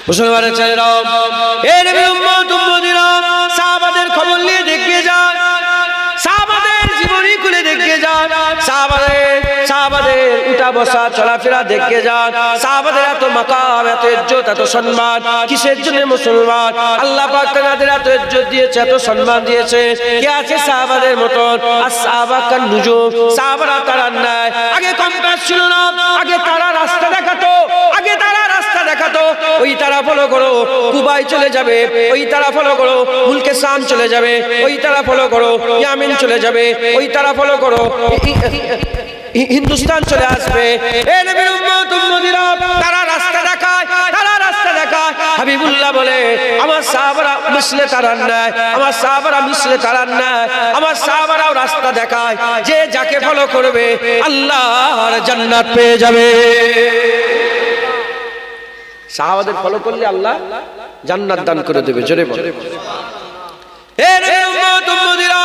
মুসলমানের ছেলেরা, এই নবীর উম্মত উম্মতিরা, সাহাবাদের খবর নিয়ে দেখে যান, সাহাবাদের জীবনী খুলে দেখে যান, সাহাবাদের উঠা বসা চলাফেরা দেখে যান, সাহাবাদের এত মাকাম, এত ইজ্জত, এত সম্মান কিসের জন্য? মুসলমান। আল্লাহ পাক তাদের এত ইজ্জত দিয়েছে, এত সম্মান দিয়েছে। কে আছে সাহাবাদের মতন? আর সাহাবা কান নুজুম, সাহাবারা তারার নাই। আগে কম্পাস ছিল না, আগে তারা রাস্তা দেখাতো, আগে তারা রাস্তা দেখাতো। ওই তারা ফলো করো, কুবাই চলে যাবে, ওই তারা ফলো করো, মুলকে শাম চলে যাবে, ওই তারা ফলো করো, ইয়ামেন চলে যাবে, ওই তারা ফলো করো, হিন্দুস্তান চলে আসবে। এই নবীর উম্মত উম্মতিরা, তারা রাস্তা দেখায়, তারা রাস্তা দেখায়। হাবিবুল্লাহ বলে, আমার সাহাবারা মিশলে তারার নাই, আমার সাহাবারা মিশলে তারার নাই, আমার সাহাবারাও রাস্তা দেখায়। যে যাকে ফলো করবে আল্লাহর জান্নাত পেয়ে যাবে। সাহাবাদের ফলো করলে আল্লাহ জান্নাত দান করে দেবে। জোরে বলে। এই নবীর উম্মত উম্মতিরা,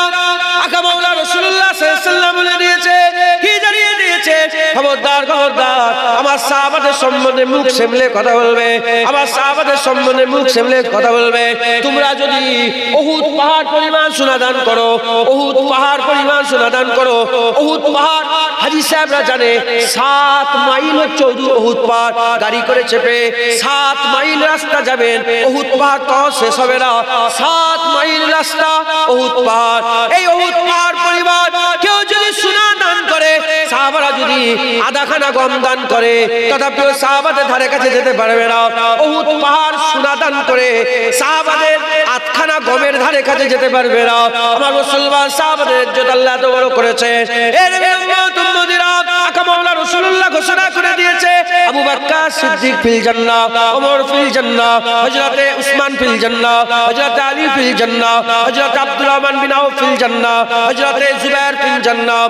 আকা মাওলা রাসূলুল্লাহ সাল্লাল্লাহু আলাইহি ওয়াসাল্লাম বলে দিয়েছে, কি জানিয়ে দিয়েছে? খবরদার, খবরদার, আমার সাহাবাদের সম্বন্ধে মুখ সামলে কথা বলবে, আমার সাহাবাদের সম্বন্ধে মুখ সামলে কথা বলবে। তোমরা যদি উহুদ পাহাড় পরিমাণ সোনা দান করো, উহুদ পাহাড় পরিমাণ সোনা দান করো, উহুদ পাহাড় হাজী সাহেবরা জানে 7 মাইল হচ্ছে উহুদ পাহাড়। গাড়ি করে চেপে 7 মাইল রাস্তা যাবেন, উহুদ পাহাড় তো শেষ হবে না। 7 মাইল রাস্তা উহুদ পাহাড়। এই উহুদ পাহাড় পরিমাণ কেউ যদি সোনা দান করে, সাহাবারা যদি আধাখানা গম দান করে, তথাপিও সাহাবাদের ধারে কাছে যেতে পারবে না। উহুদ পাহাড় সোনা দান করে সাহাবাদের আধখানা গমের ধারে কাছে যেতে পারবে না। আমার মুসলমান সাহাবাদের ইজ্জত আল্লাহ এত বড় করেছে। এর উম্মত উম্মতিরা, আকা মাওলা রাসূলুল্লাহ ঘোষণা করে দিয়েছে, আবু বকর সিদ্দিক ফিল জান্নাহ, ওমর ফিল জান্নাহ, হযরতে উসমান ফিল জান্নাহ, হযরতে আলী ফিল জান্নাহ, হযরতে আব্দুর রহমান বিন আউফ ফিল জান্নাহ, হযরতে জুবায়ের ফিল জান্নাহ,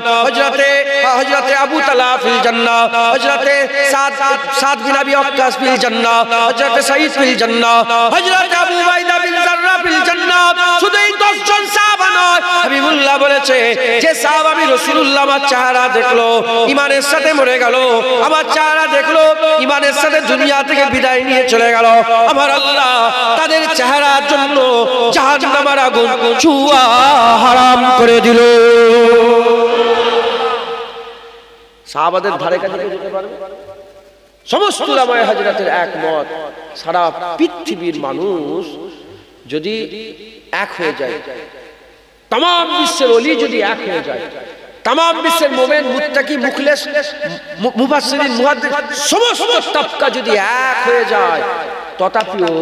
হযরতে আবু তালহা ফিল জান্নাহ, হযরতে সাদ বিন আবি ওয়াক্কাস ফিল জান্নাহ, হযরতে সাঈদ ফিল জান্নাহ, হযরতে আবু উবাইদা বিন জাররাহ ফিল জান্নাহ। শুধু এই 10 জন সাহাবা নয়, হাবিবুল্লাহ বলেছে, যে সাহাবী রাসূলুল্লাহ আমার চেহারা দেখলো ঈমানের সাথে মরে গেল, আমার চেহারা দেখলো ঈমানের সাথে দুনিয়া থেকে বিদায় নিয়ে চলে গেল, আমার আল্লাহ তাদের চেহারার জন্য জাহান্নামের আগুন ছুঁয়া হারাম করে দিল। সাহাবাদের ধারে কাছে যেতে পারবে? সমস্ত উলামায়ে হাজরাতের একমত, সারা পৃথিবীর মানুষ যদি এক হয়ে যায়, তাম বিশ্বের ওলি যদি এক হয়ে যায়, তাম বিশ্বের মুমিন মুত্তাকি মুখলেস মুফাসসিরিন মুহাদ্দিস সমস্ত তবকা যদি এক হয়ে যায়, তথাপিও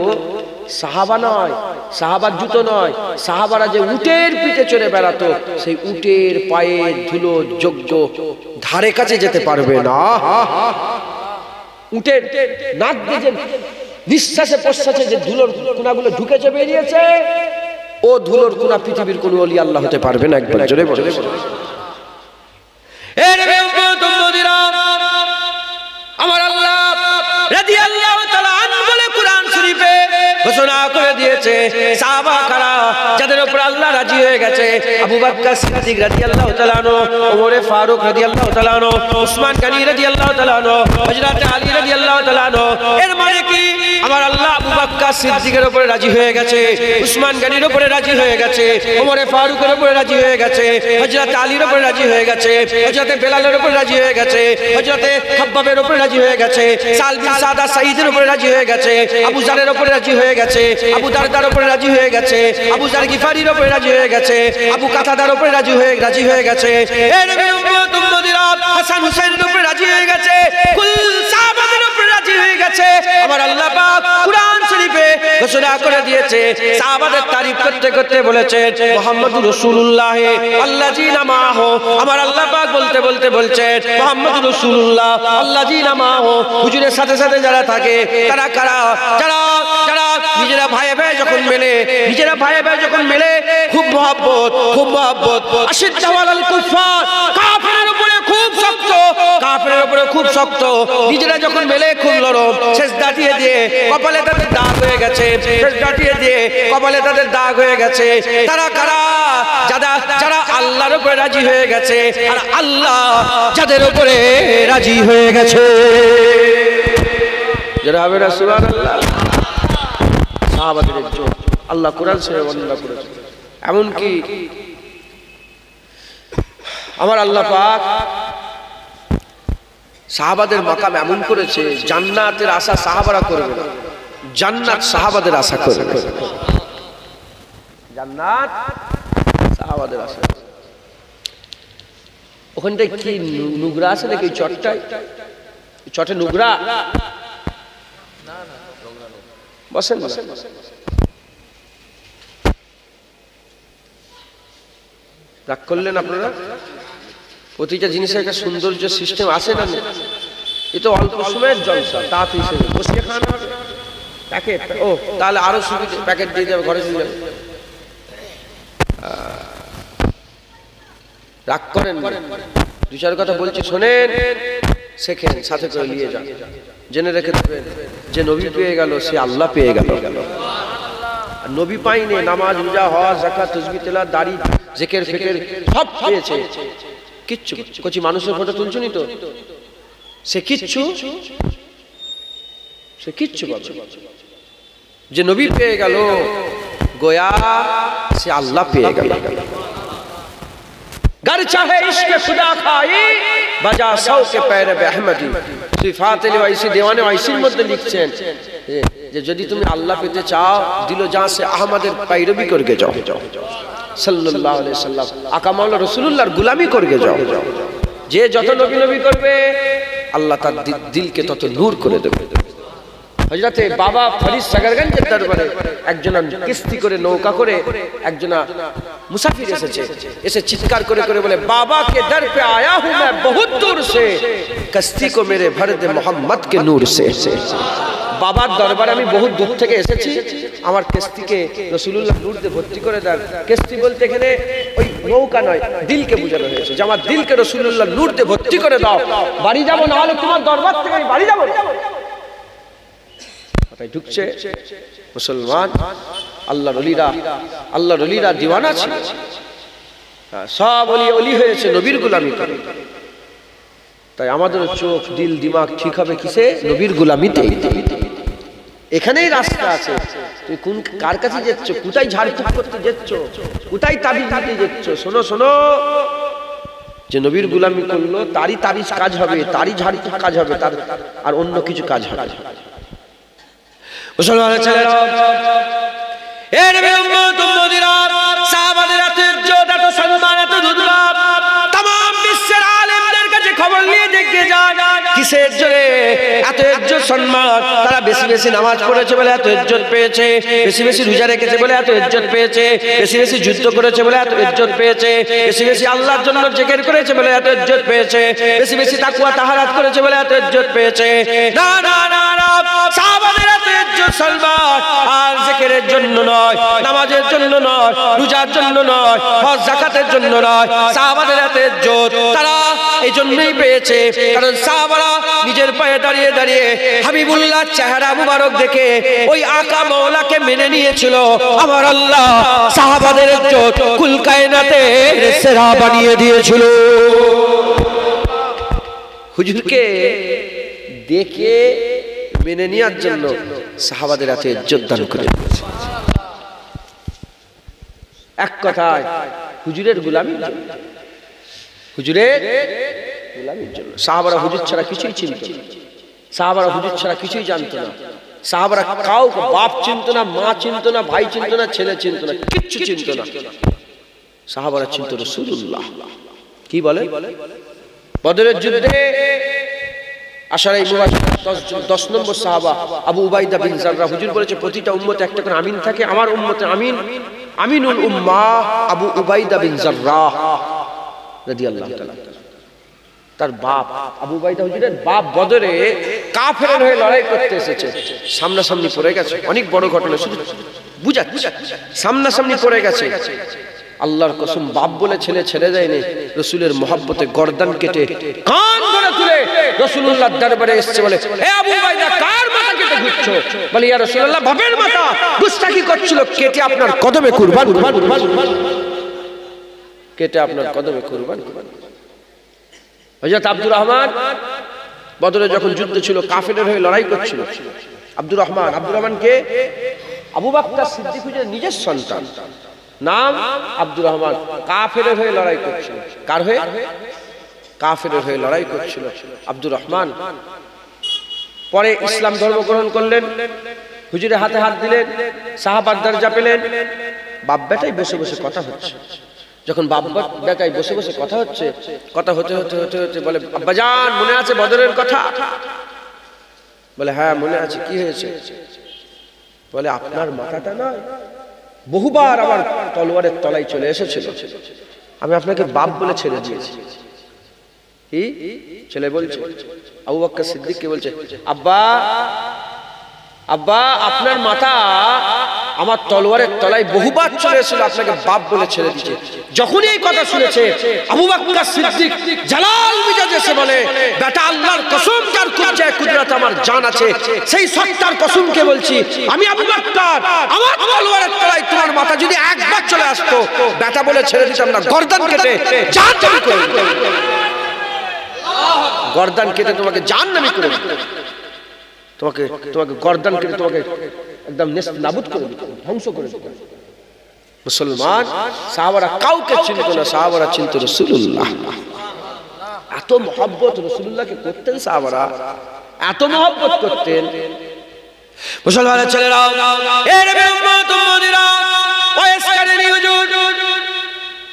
সাহাবা নয়, সাহাবার জুতো নয়, সাহাবারা যে উটের পিঠে চড়ে বেড়াতো, সেই উটের পায়ের ধুলো যোগ্য ধারে কাছে যেতে পারবে না। উটের নাক দিয়ে নিঃশ্বাসে প্রশ্বাসে যে ধুলোর কোনাগুলো ঢুকেছে বেরিয়েছে, ও ধুলোর কোনা পৃথিবীর কোন ওলি আল্লাহ হতে পারবে না। একবার জোরে বলে। আমার আল্লাহ রাদিয়াল্লাহু তাআলা আনহু বলে কুরআন শরীফে ঘোষণা করে দিয়েছে, সাহাবা কারা যাদের উপর আল্লাহ রাজি হয়ে গেছে, আবু বকর সিদ্দিক রাদিয়াল্লাহু তাআলা আনহু, ওমর ফারুক রাদিয়াল্লাহু তাআলা আনহু, উসমান গনি রাদিয়াল্লাহু তাআলা আনহু, হযরত আলী রাদিয়াল্লাহু তাআলা আনহু। এর মানে কি? আমার আল্লাহ আবু বকর সিদ্দিকের উপরে রাজি হয়ে গেছে, উসমান গনির উপরে রাজি হয়ে গেছে, ওমর ফারুকের উপরে রাজি হয়ে গেছে, হযরত আলীর উপরে রাজি হয়ে গেছে, হযরত বেলালের উপরে রাজি হয়ে গেছে, হযরত খাব্বাবের উপরে রাজি হয়ে গেছে, সাল বিন সাদা সাঈদের উপরে রাজি হয়ে গেছে, আবু জারের উপরে রাজি হয়ে গেছে, আবু দারদার উপরে রাজি হয়ে গেছে, আবু জার গিফারির উপরে রাজি হয়ে গেছে, আবু কাতাদার উপরে রাজি হয়ে গেছে। এই নবীর উম্মত উম্মতিরা হাসান হুসাইনের উপরে রাজি হয়ে গেছে, কুল সাহাবাদের উপরে রাজি হয়ে গেছে। আমার আল্লাহ পাক কুরআন শরীফে ঘোষণা করে দিয়েছে, সাহাবাদের তারিফ করতে করতে বলেছেন, মুহাম্মদুর রাসূলুল্লাহ আল্লাযীনা মাহু। আমার আল্লাহ পাক বলতে বলতে বলছেন, মুহাম্মদুর রাসূলুল্লাহ আল্লাযীনা মাহু। হুজুরের সাথে সাথে যারা থাকে তারা কারা? যারা নিজেরা ভাইয়ে ভাই যখন মেলে, নিজেরা ভাইয়ে ভাই যখন মেলে, খুব মহব্বত আশিদ্দাউ আলাল কুফার, কাফেরের উপরে খুব শক্ত, কাফেরের উপরে খুব শক্ত। নিজেরা যখন মেলে খুব নরম, সেজদা দিয়ে দিয়ে কপালে তাদের দাগ হয়ে গেছে, সেজদা দিয়ে দিয়ে কপালে তাদের দাগ হয়ে গেছে। তারা কারা? যারা আল্লাহর উপরে রাজি হয়ে গেছে, আর আল্লাহ যাদের উপরে রাজি হয়ে গেছে। যারা হবে না সুবহানাল্লাহ। সাহাবাদের ইজ্জত আল্লাহ কোরআন শরীফে বর্ণনা করেছেন। এমনকি আমার আল্লাহ পাক সাহাবাদের মাকাম এমন করেছে, জান্নাতের আশা সাহাবারা করবে না, জান্নাত সাহাবাদের আশা করবে। জান্নাত সাহাবাদের আশা। ওখানটায় কি নুগরা আছে নাকি চটটায়? চটে নুগরা বসেন, রাগ করলেন আপনারা? প্রতিটা জিনিসের একটা সৌন্দর্য সিস্টেম আছে না? এ তো অল্প সময়ের জলসা, তাঁত হিসেবে বসিয়ে খান প্যাকেট। ও তাহলে আরো সুবিধা, প্যাকেট দিয়ে যাবে, ঘরে দিয়ে যাবে। রাগ করেন, দু চার কথা বলছি শোনেন, শেখেন, সাথে করে নিয়ে যান। জেনে রেখে দেবেন যে নবী পেয়ে গেল সে আল্লাহ পেয়ে গেল। আর নবী পাইনি, নামাজ, রোজা, হজ, যাকাত, তাসবিহ, তেলাওয়াত, দাড়ি, জিকির, ফিকির সব পেয়েছে, কিচ্ছু কচি মানুষের ফটো তুলছনি তো সে কিচ্ছু পাবে। যে নবী পেয়ে গেল গোয়া সে আল্লাহ পেয়ে গেল। घर चाहे इश्क खुदा खाई बजा सौ के पैर अहमदी सिफात वाइसी देवाने वाइसिर মধ্যে লিখছেন যে যদি তুমি আল্লাহ পেতে চাও দিল জান সে আহমদের पैरवी करके जाओ সাল্লাল্লাহু আলাইহি সাল্লাম আকা মাওলা রাসূলুল্লাহর গোলামি করকে যাও। যে যত নবী নবী করবে আল্লাহ তার দিলকে তত নূর করে দেবে। হযরতে বাবা ফরিদ সাগরগঞ্জের দরবারে একজন কিস্তি করে নৌকা করে একজন মুসাফির এসেছে, এসে চিৎকার করে করে বলে बाबा के दर पे आया हूं मैं बहुत दूर से कश्ती को मेरे भर दे मोहम्मद के नूर से। বাবার দরবারে আমি বহুত দূর থেকে এসেছি, আমার কিস্তিকে রাসূলুল্লাহ নূর দিয়ে ভর্তি করে দেন। কিস্তি বলতে এখানে ওই নৌকা নয়, দিলকে বোঝানো হয়েছে যে আমার দিলকে রাসূলুল্লাহ নূর দিয়ে ভর্তি করে দাও, বাড়ি যাব না হলে তোমার দরবার থেকে আমি বাড়ি যাব না। ঢুকছে মুসলমান, আল্লাহর ওলিরা দিওয়ানা ছিল, সব ওলি হয়েছে নবীর গোলামি করে। তাই আমাদের চোখ, দিল, দিমাগ ঠিক হবে কিসে? নবীর গোলামিতে। এখানেই রাস্তা আছে। তুই কোন কার কাছে যাচ্ছ, কোথায় ঝাড়ফুঁক করতে যাচ্ছ, কোথায় তাবিজ দিতে যাচ্ছ? শোনো শোনো, যে নবীর গোলামি করলো তারই তাবিজ কাজ হবে, তারই ঝাড়ফুঁক কাজ হবে, তার আর অন্য কিছু কাজ হবে। মুসলমানের ছেলেরা, এ নবীর উম্মত উম্মতিরা, সাহাবাদের এত ইজ্জত, এত সম্মান, এত দুর্লভ, तमाम বিশ্বের আলেমদের কাছে খবর নিয়ে দেখে যান কিসের জোরে এত ইজ্জত সম্মান। তারা বেশি বেশি নামাজ পড়েছে বলে এত ইজ্জত পেয়েছে, বেশি বেশি রোজা রেখেছে বলে এত ইজ্জত পেয়েছে, বেশি বেশি যুদ্ধ করেছে বলে এত ইজ্জত পেয়েছে, বেশি বেশি আল্লাহর জন্য জিকির করেছে বলে এত ইজ্জত পেয়েছে, বেশি বেশি তাকওয়া তাহারাত করেছে বলে এত ইজ্জত পেয়েছে। না না না না, সাহাবাদের এত ইজ্জত সম্মান আর জিকিরের জন্য নয়, নামাজের জন্য নয়, রোজার জন্য নয়, হজ যাকাতের জন্য নয়। সাহাবাদের এত ইজ্জত তারা এই জন্যই পেয়েছে কারণ সাহাবারা নিজের পায়ে দাঁড়িয়ে দাঁড়িয়ে হাবিবুল্লাহ চেহারা মুবারক দেখে ওই আকা মাওলাকে মেনে নিয়েছিল। আমার আল্লাহ সাহাবাদের ইজ্জত কুল কায়নাতে সেরা বানিয়ে দিয়েছিল। হুজুরকে দেখে মেনে নেওয়ার জন্য সাহাবাদের এত ইজ্জত দান করে দিয়েছে। এক কথায় হুজুরের গোলামি, হুজুরের গোলামির জন্য। সাহাবারা হুজুর ছাড়া কিছুই চিনত না, সাহাবারা হুজুর ছাড়া কিছুই জানতো না, সাহাবারা কাউকে বাপ চিনত না, মা চিনত না, ভাই চিনত না, ছেলে চিনত না, কিচ্ছু চিনত না। সাহাবারা চিনত রাসূলুল্লাহ। কি বলে? বদরের যুদ্ধে আশারায়ে মুবাশশির 10 নম্বর সাহাবা আবু উবাইদা বিন জাররাহ, হুজুর বলেছে প্রতিটা উম্মতে একটা করে আমিন থাকে, আমার উম্মতে আমিন, আমিনুল উম্মাহ আবু উবাইদা বিন জাররাহ রাদিয়াল্লাহু তাআলা। তার বাপ আবু উবাইদা হুজুরের বাপ বদরে কাফেরের হয়ে লড়াই করতে এসেছে, সামনাসামনি পড়ে গেছে। অনেক বড় ঘটনা, শুধু বুঝাচ্ছি, সামনাসামনি পড়ে গেছে। আল্লাহর কসম, বাপ বলে ছেলে ছেড়ে দেয়নি, রাসূলের মহব্বতে গর্দান কেটে কান ধরে তুলে রাসূলুল্লাহর দরবারে এসেছে। বলে, এ আবু উবাইদা, কার মাথা কেটে ঘুরছো? বলে, ইয়া রাসূলুল্লাহ, বাপের মাথা। গুস্তাখি করছিল, কেটে আপনার কদমে কুরবান, কেটে আপনার কদমে কুরবান। হযরত আব্দুর রহমান বদরে যখন যুদ্ধ ছিল, কাফেরের হয়ে লড়াই করছিল। আব্দুর রহমানকে আবু বকর সিদ্দিক হুজুরের নিজের সন্তান, নাম আব্দুর রহমান, কাফেরের হয়ে লড়াই করছিল। কার হয়ে? কাফেরের হয়ে লড়াই করছিল আব্দুর রহমান। পরে ইসলাম ধর্ম গ্রহণ করলেন, হুজুরের হাতে হাত দিলেন, সাহাবার দরজা পেলেন। বাপ বেটাই বসে বসে কথা হচ্ছে। যখন বাপ বেটাই বসে বসে কথা হচ্ছে, কথা হতে হতে হতে হতে বলে, আব্বাজান মনে আছে বদরের কথা? বলে হ্যাঁ মনে আছে। কি হয়েছে? বলে আপনার মাথাটা নয় বহুবার আমার তলোয়ারের তলায় চলে এসেছিল, আমি আপনাকে বাপ বলে ছেড়ে দিয়েছি। কি ছেলে বলছে? আবু বকর সিদ্দিককে বলছে, আব্বা আব্বা আপনার মাথা আমার তলোয়ারের তলায় বহুবার চলে এসেছিল, আপনাকে বাপ বলে ছেড়ে দিয়েছে। যখনই এই কথা শুনেছে আবু বকর সিদ্দিক জালাল মিজাজে এসে বলে, বেটা আল্লাহর কসম যার কুদরত আমার জান আছে, সেই সত্তার কসমকে বলছি, আমি আবু বকর আমার তলোয়ারের তলায় তোমার মাথা যদি একবার চলে আসতো, বেটা বলে ছেড়ে দিতাম না, গর্দান কেটে জাহান্নামী করে দিতাম। গর্দান কেটে তোমাকে জাহান্নামী করে দিতাম, তোমাকে তোমাকে গর্দান কেটে তোমাকে একদম নাবুদ করে দিতাম, ধ্বংস করে দিতাম। মুসলমান সাহাবারা কাউকে চিনত না, সাহাবারা চিনত রাসূলুল্লাহ। এত মহব্বত রাসূলুল্লাহকে করতেন সাহাবারা, এত মহব্বত করতেন। মুসলমানের ছেলেরা, এর উম্মত উম্মতিরা, ওয়াইস কারনী হুজুর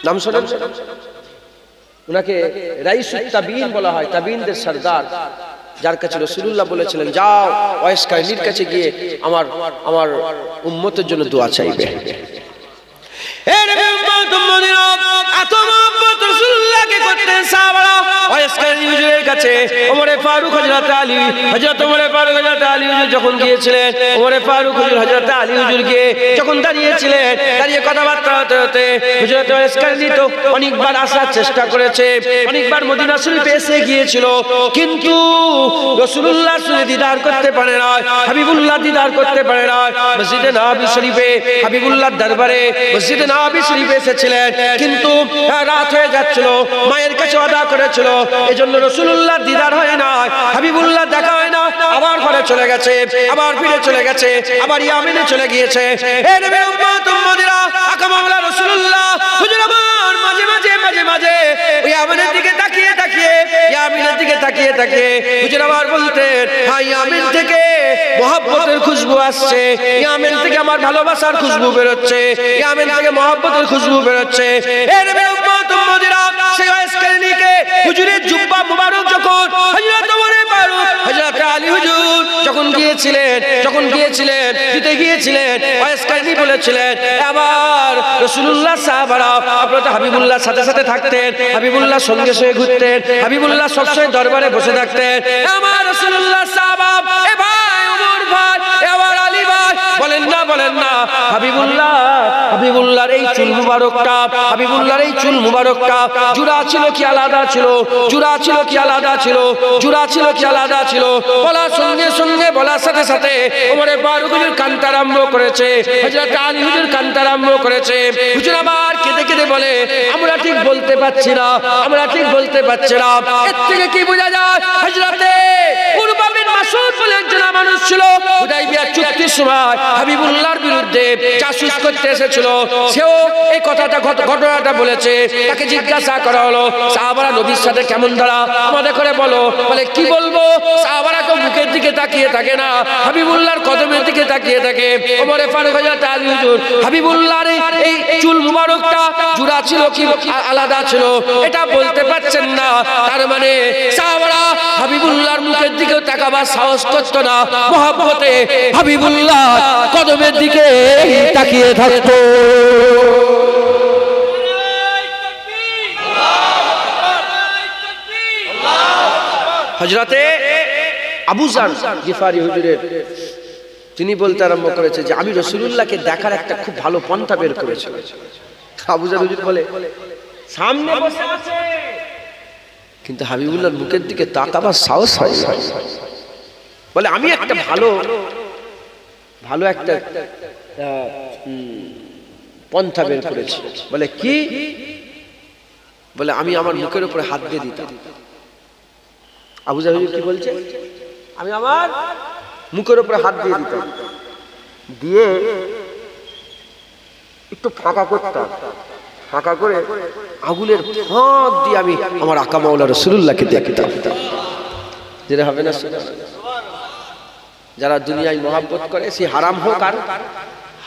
নাম শুনেন? উনাকে রাইসুত তাবিন বলা হয়, তাবিনদের সরদার, যার কাছে রাসূলুল্লাহ বলেছিলেন, যাও ওয়াইস কারনীর কাছে গিয়ে আমার আমার উম্মতের জন্য দোয়া চাইবে। এর উম্মত উম্মতিরা এত মহব্বত রাসূলুল্লাহকে করতেন সাহাবারা। ওয়াইস কারনী হুজুরের কাছে ওমরে ফারুক, হযরত আলী, হযরত ওমরে ফারুক, হযরত আলী হুজুর যখন গিয়েছিলেন, ওমরে ফারুক হুজুর হযরত আলী হুজুরকে যখন দাঁড়িয়েছিলেন, দাঁড়িয়ে কথাবার্তা হতে হতে হযরত ওয়াইস কারনী তো অনেকবার আসার চেষ্টা করেছে, অনেকবার মদিনা শরীফে এসে গিয়েছিল, কিন্তু রাসূলুল্লাহ সঙ্গে দিদার করতে পারে না, হাবিবুল্লাহ দিদার করতে পারে না। মসজিদে নববী শরীফে হাবিবুল্লাহর দরবারে মসজিদে নববী শরীফে এসেছিলেন, কিন্তু রাত হয়ে যাচ্ছিল, মায়ের কাছে ওয়াদা করেছিল, এজন্য রাসূলুল্লাহ দিদার হয় না, হাবিবুল্লাহ দেখা হয় না। আবার ঘরে চলে গেছে, আবার ফিরে চলে গেছে, আবার ইয়ামেনে চলে গিয়েছে। হে নবী উম্মত উম্মতিরা, আকা মাওলা রাসূলুল্লাহ হুজুর আমার মাঝে মাঝে মাঝে মাঝে ইয়ামেনের দিকে তাকিয়ে তাকিয়ে, ইয়ামেনের দিকে তাকিয়ে তাকিয়ে হুজুর আমার বলতেন, হ্যাঁ ইয়ামেন থেকে মহব্বতের খুশবু আসছে, ইয়ামেন থেকে আমার ভালোবাসার খুশবু বের হচ্ছে, ইয়ামেন থেকে মহব্বতের খুশবু বের হচ্ছে। হে নবী উম্মত উম্মতিরা, সেই ওয়াইস কারনীকে হুজুরের জুব্বা মুবারক যখন হযরত ওমরে ফারুক, হযরত আলী হুজুর যখন গিয়েছিলেন দিতে গিয়েছিলেন, ওয়াইস কারনী বলেছিলেন, আবার রাসূলুল্লাহ সাহাবারা আপনারা তো হাবিবুল্লাহর সাথে সাথে থাকতেন, হাবিবুল্লাহ সঙ্গে সঙ্গে ঘুরতেন, হাবিবুল্লাহ সবসময় দরবারে বসে থাকতেন, আমার রাসূলুল্লাহ সাহাবা, এ ভাই ওমর ভাই, এবার আলী ভাই, বলেন না হাবিবুল্লাহর এই চুল মুবারকটা, হাবিবুল্লাহর এই চুল মুবারকটা জুরা ছিল কি আলাদা ছিল, জুরা ছিল কি আলাদা ছিল, জুরা ছিল কি আলাদা ছিল। বলার সঙ্গে সঙ্গে, বলার সাথে সাথে ওমরে ফারুক হুজুর কাঁদতে আরম্ভ করেছে, হযরত আলী হুজুর কাঁদতে আরম্ভ করেছে। হুজুর আবার কেঁদে কেঁদে বলে, আমরা ঠিক বলতে পারছি না, আমরা ঠিক বলতে পারছি না। এর থেকে কি বোঝা যায়? হযরতে উরওয়া বিন মাসউদ বলে একজন মানুষ ছিল, হুদাইবিয়া চুক্তির সময় হাবিবুল্লাহর বিরুদ্ধে জাসুস করতে এসেছিল, সেও এই ঘটনাটা বলেছে। তাকে জিজ্ঞাসা করা হলো, সাহাবারা নবীর সাথে কেমন ধরা আমাদের করে বলো। বলে কি বলবো? সাহাবারা তো মুখের দিকে তাকিয়ে থাকে না, হাবিবুল্লাহর কদমের দিকে তাকিয়ে থাকে। ওমরে ফারুক, হযরত আলী হুজুর হাবিবুল্লাহর এই চুল মুবারকটা জুরা ছিল কি আলাদা ছিল এটা বলতে পারছেন না। তার মানে সাহাবারা হাবিবুল্লাহর মুখের দিকেও তাকাবার সাহস করত না, মহব্বতে হাবিবুল্লাহ কদমের দিকে তাকিয়ে থাকতো। হযরতে আবু যার গিফারি হুজুরের তিনি বলতে আরম্ভ করেছে যে আমি রাসূলুল্লাহকে দেখার একটা খুব ভালো পন্থা বের করেছি। আবু যার হুজুর বলে, সামনে বসে আছে কিন্তু হাবিবুল্লাহর মুখের দিকে তাকাবার সাহস হয় না। বলে আমি একটা ভালো একটা পন্থা বের করেছি। বলে কি? বলে আমি আমার মুখের উপরে হাত দিয়ে দিতাম। আবু যার হুজুর কি বলছে? আমি আমার মুখের উপরে হাত দিয়ে দিতাম। দিয়ে একটু ফাঁকা করতাম, ফাঁকা করে আগুনের ফাঁক দিয়ে আমি আমার আকা মাওলা রাসূলুল্লাহকে দেখতাম। যেটা হবে না, যারা দুনিয়ায় মহব্বত করে সে হারাম হোক আর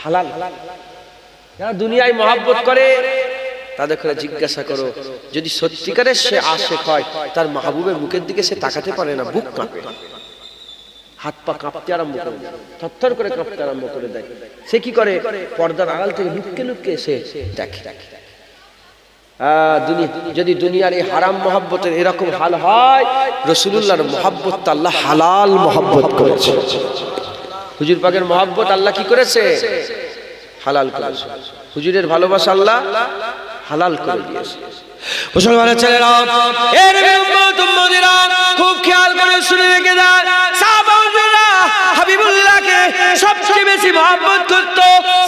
হালাল, যারা দুনিয়ায় মহব্বত করে তাদের করে জিজ্ঞাসা করো, যদি সত্যিকারের সে আশেক হয় তার মাহবুবের মুখের দিকে সে তাকাতে পারে না, বুক কাঁপে, হাত পা কাঁপতে আরম্ভ করে, থরথর করে কাঁপতে আরম্ভ করে দেয়। সে কি করে? পর্দার আড়াল থেকে লুকিয়ে লুকিয়ে সে দেখে। যদি দুনিয়ার এই হারাম মহব্বতের এরকম হাল হয়, রাসূলুল্লাহর মহব্বত আল্লাহ হালাল মহব্বত করেছে। হুজুর পাকের মহব্বত আল্লাহ কি করেছে? হালাল করেছে। হুজুরের ভালোবাসা আল্লাহ হালাল করে দিয়েছে। মুসলমানের ছেলেরা, এর উম্মত উম্মতিরা খুব খেয়াল করে শুনে রেখে দেন, সাহাবারা হাবিবুল্লাহকে সবচেয়ে বেশি মহব্বত করত।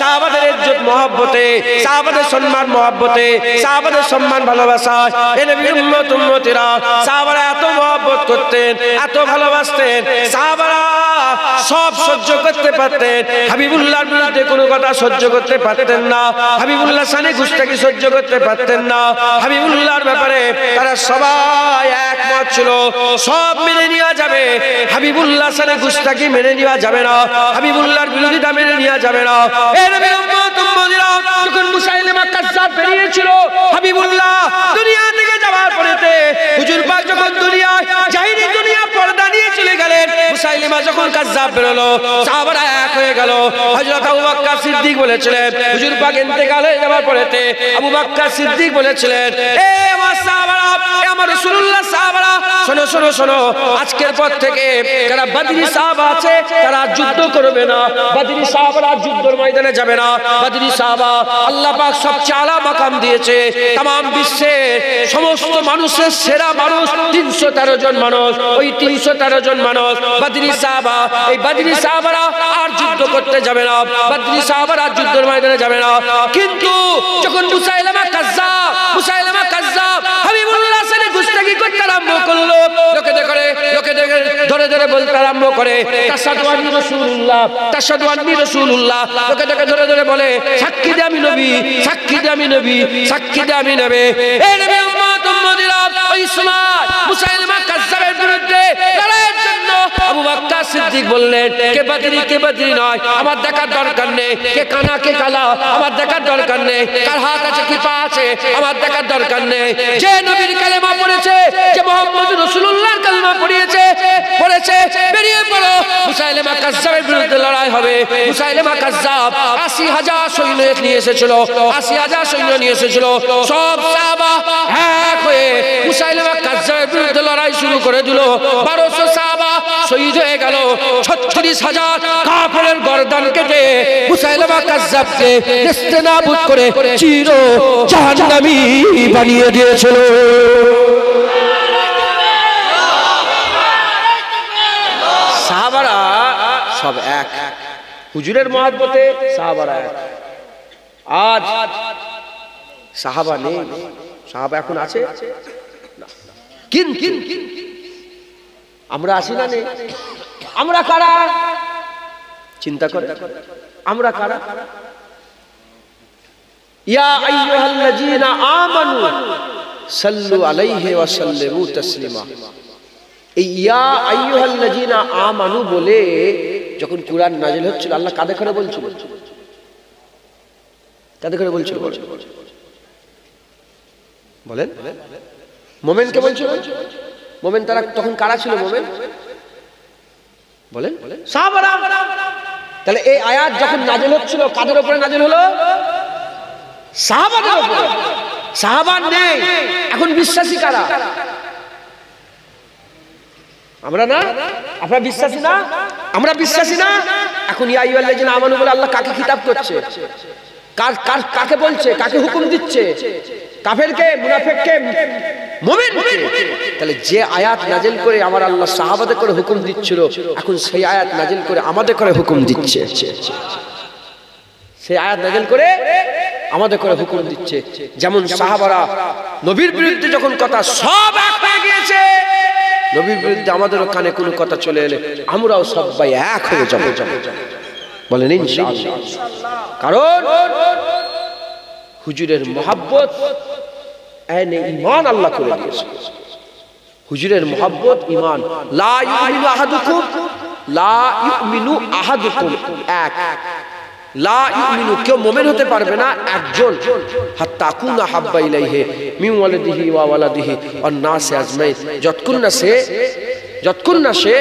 সাহাবাদের ইজ্জত মহব্বতে, সাহাবাদের সম্মান মহব্বতে, সাহাবাদের সম্মান ভালোবাসা, এর উম্মত উম্মতিরা সাহাবারা এত মহব্বত করতেন, এত ভালোবাসতেন, সাহাবারা সব সহ্য করতে পারতেন, হাবিবুল্লাহর বিরুদ্ধে কোনো কথা সহ্য করতে পারতেন না, হাবিবুল্লাহ সানে গুস্তাখি সহ্য করতে পারতেন না। হাবিবুল্লাহর ব্যাপারে তারা সবাই একমত ছিল, সব মেনে নেওয়া যাবে, হাবিবুল্লাহ সানে গুস্তাখি মেনে নেওয়া যাবে না, হাবিবুল্লাহর বিরোধিতা মেনে নেওয়া যাবে না। এর উম্মত উম্মতিরা যখন মুসাইলিমা কাজ্জাব বেরিয়েছিল, হাবিবুল্লাহ দুনিয়া থেকে যাওয়ার পরেতে হুজুর পাক যখন দুনিয়ায় জাহিরি দুনিয়া পর্দা নিয়ে চলে গেলেন, মুসাইলিমা যখন কাজ্জাব বেরোলো, সাহাবারা এক হয়ে গেল। হযরত আবু বকর সিদ্দিক বলেছিলেন, হুজুর পাক ইন্তেকাল হয়ে যাওয়ার পরেতে আবু বকর সিদ্দিক বলেছিলেন, এ আমার সাহাবারা, আমার রাসূলুল্লাহ সাহাবারা, শোনো শোনো শোনো, আজকের পর থেকে যারা বদরি সাহাবা আছে তারা যুদ্ধ করবে না, বদরি সাহাবারা যুদ্ধের ময়দানে যাবে না। বদরি সাহাবা আল্লাহ পাক সবচেয়ে আলা মাকাম দিয়েছে, तमाम বিশ্বের সমস্ত মানুষের সেরা মানুষ 313 জন মানুষ, ওই 313 জন মানুষ বদরি সাহাবা। এই বদরি সাহাবারা আর যুদ্ধ করতে যাবে না, বদরি সাহাবারা যুদ্ধের ময়দানে যাবে না। কিন্তু যখন মুসাইলিমা কাজ্জাব হাবিবুল্লাহ সাথে গুস্তাখি করতে আরম্ভ করলো, লোকে ধরে ধরে বলতে আরম্ভ করে, তাশহাদু আন্নী রাসূলুল্লাহ, তাশহাদু আন্নী রাসূলুল্লাহ, লোকে ধরে ধরে বলে, সাক্ষী দে আমি নবী, সাক্ষী দে আমি নবী, সাক্ষী দে আমি নবী। এই নবী উম্মত উম্মতিরা ওই সময় মুসাইলিমা কাজ্জাবের বিরুদ্ধে লড়াইয়ের জন্য আবু বকর সিদ্দিক বললেন, কে বদরি নয়, আমার দেখার দরকার নেই, কে কানা কে কালা আমার দেখার দরকার নেই, কার হাত আছে কি পা আছে আমার দেখার দরকার নেই, যে নবীর কালেমা পড়েছে, যে মুহাম্মদ রাসূলুল্লাহর কালেমা পড়েছে বেরিয়ে পড়ো, মুসাইলিমা কাজ্জাবের বিরুদ্ধে লড়াই হবে। মুসাইলিমা কাজ্জাব 80,000 সৈন্য নিয়ে এসেছিল, 80,000 সৈন্য নিয়ে এসেছিল। সব সাহাবা এক হয়ে মুসাইলিমা কাজ্জাবের বিরুদ্ধে লড়াই শুরু করে দিল। 1200 সাহাবা শহীদ হয়ে গেল, 36,000 কাফেরের গর্দান কেটে মুসাইলিমা কাজ্জাবকে নেস্তেনাবুদ করে চির জাহান্নামী বানিয়ে দিয়েছিল। সাহাবারা সব এক, হুজুরের মহব্বতে সাহাবারা এক। আজ সাহাবা নেই, সাহাবা এখন আছে, কিন্তু আমরা আছি না নেই? আমরা কারা? চিন্তা করে, আমরা কারা? ইয়া আইয়ুহাল্লাযীনা আমানু সাল্লু আলাইহি ওয়া সাল্লিমু তাসলিমা। এই ইয়া আইয়ুহাল্লাযীনা আমানু বলে যখন কুরআন নাযিল হচ্ছিল, আল্লাহ কাদের করে বলছিল? কাদের করে বলছিল? বলেন, মুমিনকে বলছিল। মুমিন তারা তখন কারা ছিল? মুমিন বলেন, সাহাবারা। তাহলে এই আয়াত যখন নাযিল হচ্ছিল কাদের উপরে নাযিল হলো? সাহাবাদের উপরে। সাহাবা নেই, এখন বিশ্বাসী কারা? আমরা না? আপনারা বিশ্বাসী না? আমরা বিশ্বাসী না? এখন ইয়া আইয়ুহাল্লাযীনা আমানু বলে আল্লাহ কাকে খিতাব করছে? কাকে বলছে? কাকে হুকুম দিচ্ছে? কাফেরকে, মুনাফিককে, মুমিনকে? তাহলে যে আয়াত নাযিল করে আমার আল্লাহ সাহাবাদের করে হুকুম দিচ্ছিল, এখন সেই আয়াত নাযিল করে আমাদের করে হুকুম দিচ্ছে। সেই আয়াত নাযিল করে আমাদের করে হুকুম দিচ্ছে। যেমন সাহাবারা নবীর বিরুদ্ধে যখন কথা সব এক হয়ে গিয়েছে, নবীর বিরুদ্ধে আমাদেরও কানে কোনো কথা চলে এলে আমরাও সবাই এক হয়ে যাবো। বলেন ইনশাআল্লাহ। কারণ হুজুরের মহব্বত আইনে ঈমান আল্লাহ করে দিয়েছে। হুজুরের মহব্বত ঈমান। লা ইউমিনু আহাদুকুম, লা ইউমিনু আহাদুকুম, এক, লা ইউমিনু, কেউ মুমিন হতে পারবে না একজন, হাত্তা কুনা হাব্বা ইলাইহি মিন ওয়ালিদিহি ওয়া ওয়ালাদিহি ওয়ান নাস আজমাইন, যতক্ষণ না সে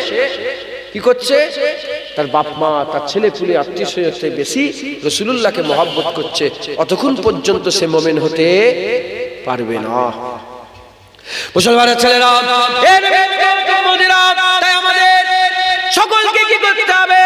কি করছে, তার বাপ মা, তার ছেলে পুলে, আত্মীয় স্বজনের বেশি রাসূলুল্লাহকে মহব্বত করছে, অতক্ষণ পর্যন্ত সে মুমিন হতে পারবে না। মুসলমানের ছেলেরা, তাই আমাদের সকলকে কি করতে হবে?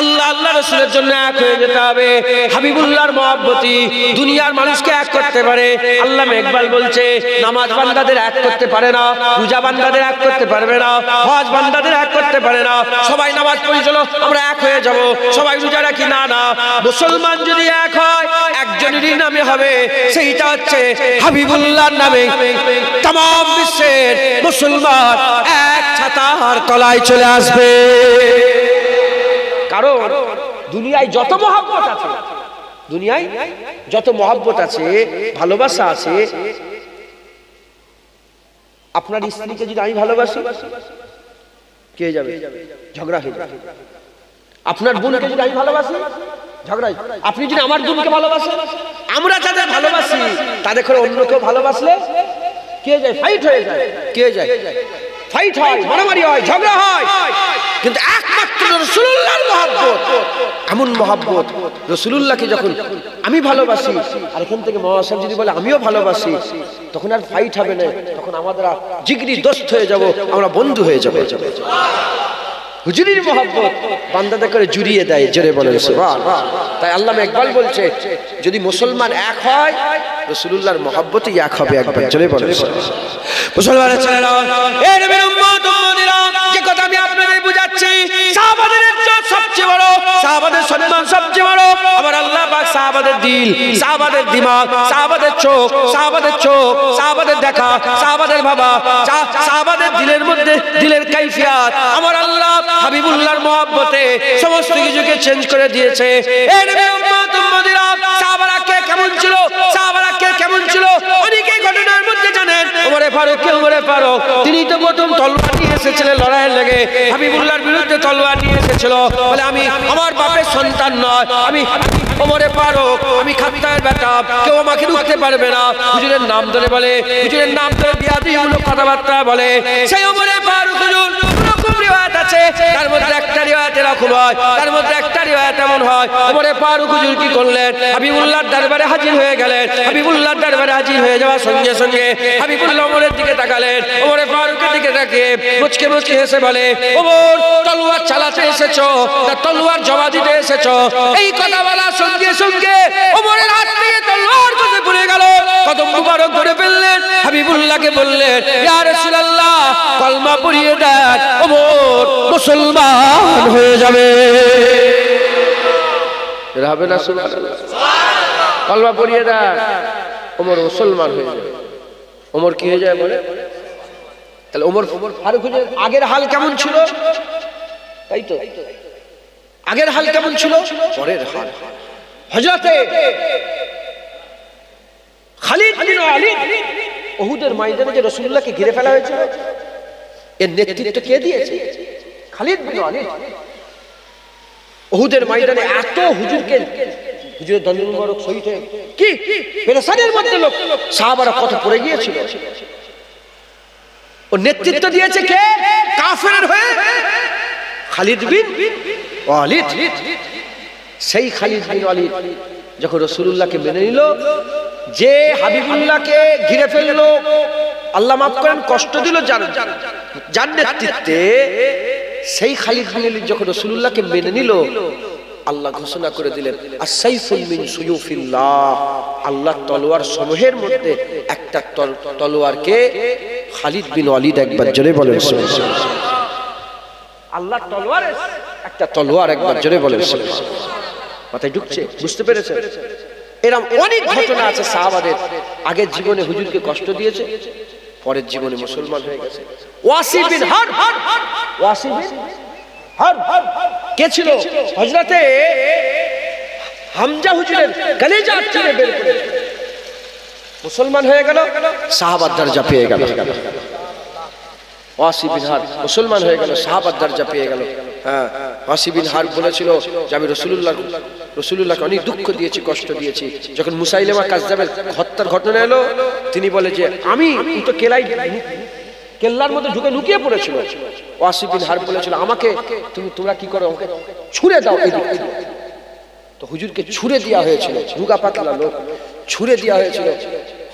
আল্লাহ আল্লাহ রাসূলের জন্য এক হয়ে যেতে হবে। হাবিবুল্লাহর মহব্বতি দুনিয়ার মানুষকে এক করতে পারে। আল্লামা ইকবাল বলছে, নামাজ বান্দাদের এক করতে পারে না, রোজা বান্দাদের এক করতে পারবে না, হজ বান্দাদের এক করতে পারে না। সবাই নামাজ পড়ি চলো আমরা এক হয়ে যাব, সবাই রোজা রাখি, না না, মুসলমান যদি এক হয় একজনেরই নামে হবে, সেইটা হচ্ছে হাবিবুল্লাহর নামে तमाम বিশ্বের মুসলমান এক ছাতার তলায় চলে আসবে। কারণ দুনিয়ায় যত মহব্বত আছে, দুনিয়ায় যত মহব্বত আছে, ভালোবাসা আছে, আপনার স্ত্রীকে যদি আমি ভালোবাসি, কে যাবে? ঝগড়া হয়ে যাবে। আপনার বোনকে যদি আমি ভালোবাসি, ঝগড়া। আপনি যদি আমার বোনকে ভালোবাসেন, আমরা যাদের ভালোবাসি তাদের করে অন্য কেউ ভালোবাসলে কে যায়? ফাইট হয়ে যায়। কে যায়? ফাইট হয়, মারামারি হয়, ঝগড়া হয়। কিন্তু একমাত্র রাসূলুল্লাহর মহব্বত, এমন মহব্বত, রাসূলুল্লাহকে যখন আমি ভালোবাসি আর এখান থেকে মাওলানা সাহেব যদি বলে আমিও ভালোবাসি, তখন আর ফাইট হবে না, তখন আমরা জিগরি দোস্ত হয়ে যাব, আমরা বন্ধু হয়ে যাব। হুজুরের মহব্বত বান্দাদের করে জুড়িয়ে দেয়, জোরে বলেন সুবহানাল্লাহ। তাই আল্লামা ইকবাল বলছে, যদি মুসলমান এক হয় রাসূলুল্লাহর মহব্বতই এক হবে, একবার জোরে বলেন সুবহানাল্লাহ। মুসলমানের ছেলেরা, এই নবীর উম্মত উম্মতিরা, যে কথা আমি আপনাদের বুঝাচ্ছি, সাহাবাদের ইজ্জত সবচেয়ে বড়, সাহাবাদের সম্মান সবচেয়ে বড়। আমার আল্লাহ পাক সাহাবাদের দিল, সাহাবাদের দিমাগ, সাহাবাদের চোখ, সাহাবাদের দেখা, সাহাবাদের ভাবা, সাহাবাদের দিলের মধ্যে দিলের কাইফিয়াত আমার আল্লাহ হাবিবুল্লাহর মহব্বতে সমস্ত কিছুকে চেঞ্জ করে দিয়েছে। এই নবীর উম্মত উম্মতিরা, সাহাবারা কে কেমন ছিল, সাহাবারা কে কেমন ছিল, অনেকেই ঘটনার মধ্যে জানেন। ওমরে ফারুক, তিনি তো প্রথম তলোয়ার নিয়ে এসেছিলেন লড়াইয়ের লেগে, হাবিবুল্লাহর বিরুদ্ধে তলোয়ার নিয়ে এসেছিল, বলে আমি আমার বাপের সন্তান নয়, আমি ওমরে ফারুক, আমি খাত্তায়ের বেটা, কেউ আমাকে রুখতে পারবে না। হুজুরের নাম ধরে বলে, হুজুরের নাম ধরে বিয়াদবিমূলক কথাবার্তা বলে। সেই ওমরে ফারুক হুজুর রিওয়ায়াত আছে, তার মধ্যে একটা রিওয়ায়াত এরকম হয়, তার মধ্যে একটা রিওয়ায়াত এমন হয়, ওমরে ফারুক হুজুর কি করলেন? হাবিবুল্লাহর দরবারে হাজির হয়ে গেলেন। হাবিবুল্লাহর দরবারে হাজির হয়ে যাওয়ার সঙ্গে সঙ্গে হাবিবুল্লাহ ওমরের দিকে তাকালেন, ওমরে ফারুকের দিকে তাকিয়ে মুচকে মুচকে হেসে বলে, ওমর তলোয়ার চালাতে এসেছো না তলোয়ার জমা দিতে এসেছো? এই কথা বলার সঙ্গে সঙ্গে ওমরের হাত থেকে তলোয়ার খসে পড়ে গেল, কদম মুবারক ধরে ফেললেন, হাবিবুল্লাহকে বললেন, ইয়া রাসূলুল্লাহ কলমা পড়িয়ে দেন, ওমর মুসলমান হয়ে যাবে। হবে না? সুবহানাল্লাহ, কলমা পড়িয়ে দেন, ওমর মুসলমান হয়ে যাবে। ওমর কি হয়ে যায় বলে? তাহলে ওমর ফারুকের আগের হাল কেমন ছিল? তাই তো, আগের হাল কেমন ছিল? পরের হাল। হযরতে খালিদ বিন ওয়ালিদ উহুদের ময়দানে যে রাসূলুল্লাহকে ঘিরে ফেলা হয়েছিল, এর নেতৃত্ব কে দিয়েছে? খালিদ বিন ওয়ালিদ। উহুদের ময়দানে এত হুজুরের দন্ড মুবারক শহীদ হয়ে কি পেরেশানির মধ্যে লোক সাহাবারা কত পড়ে গিয়েছিল। ও নেতৃত্ব দিয়েছে কে? কাফেরের হয়ে খালিদ বিন ওয়ালিদ। সেই খালিদ বিন ওয়ালিদ যখন রাসূলুল্লাহকে মেনে নিল, যে হাবিবুল্লাহকে ঘিরে ফেললো, আল্লাহ মাফ করেন, কষ্ট দিল যার নেতৃত্বে, সেই খালিদ বিন ওয়ালিদ যখন রাসূলুল্লাহকে মেনে নিল, আল্লাহ ঘোষণা করে দিলেন, আস-সাইফুল মিন সুয়ুফিল্লাহ, আল্লাহর তলোয়ার সমূহের মধ্যে একটা তলোয়ারকে খালিদ বিন ওয়ালিদ, একবার জোরে বলেন সুবহানাল্লাহ। আল্লাহর তলোয়ার একটা তলোয়ার, একবার জোরে বলেন সুবহানাল্লাহ। মাথায় ঢুকছে? বুঝতে পেরেছেন? এরকম অনেক ঘটনা আছে সাহাবাদের, আগের জীবনে হুজুরকে কষ্ট দিয়েছে, পরের জীবনে মুসলমান হয়ে গেছে। ওয়াসি বিন হারব, ওয়াসি বিন কে ছিল? হযরতে হামজা হুজুরের কলিজা চিরে বের করে মুসলমান হয়ে গেল, সাহাবার দরজা পেয়ে গেল। ওয়াসি বিন হারব মুসলমান হয়ে গেল, সাহাবার দরজা পেয়ে গেল। হ্যাঁ, ওয়াসি বিন হারব বলেছিল যে আমি রাসূলুল্লাহকে অনেক দুঃখ দিয়েছি, কষ্ট দিয়েছি। যখন মুসাইলিমা কাযযাবের হত্যার ঘটনা এলো, তিনি বলে যে আমি তো কেল্লার মধ্যে ঢুকে লুকিয়ে পড়েছিল। ওয়াসি বিন হারব বলেছিল আমাকে তোমরা কি করো, আমাকে ছুঁড়ে দাও। তো হুজুরকে ছুঁড়ে দেওয়া হয়েছিল, রুগা পাতলা লোক, ছুঁড়ে দেওয়া হয়েছিল।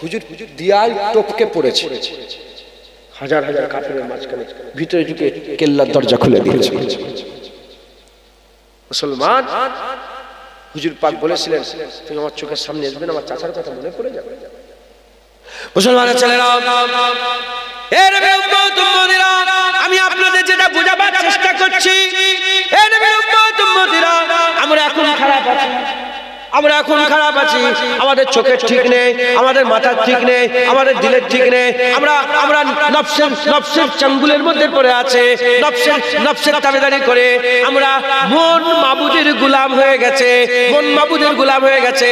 হুজুর দিয়ায় টপকে পড়েছে। হাজার হাজার কাফেরের মাঝখানে ভিতরে ঢুকে কেল্লার দরজা খুলে দিয়েছে মুসলমান। হুজুর পাক বলেছিলেন তুমি আমার চোখের সামনে আসবেন, আমার চাচার কথা মনে পড়ে যাবে। মুসলমানের ছেলেরা, এর উম্মত উম্মতিরা, আমি আপনাদের যেটা বোঝাবার চেষ্টা করছি, এর উম্মত উম্মতিরা, আমরা এখন খারাপ আছি, আমরা এখন খারাপ আছি। আমাদের চোখের ঠিক নেই, আমাদের মাথার ঠিক নেই, আমাদের দিলের ঠিক নেই। আমরা নফসের চাঙ্গুলের মধ্যে পড়ে আছে, নফসের তাবেদারি করে আমরা মন মাবুদের গোলাম হয়ে গেছে, মন মাবুদের গোলাম হয়ে গেছে।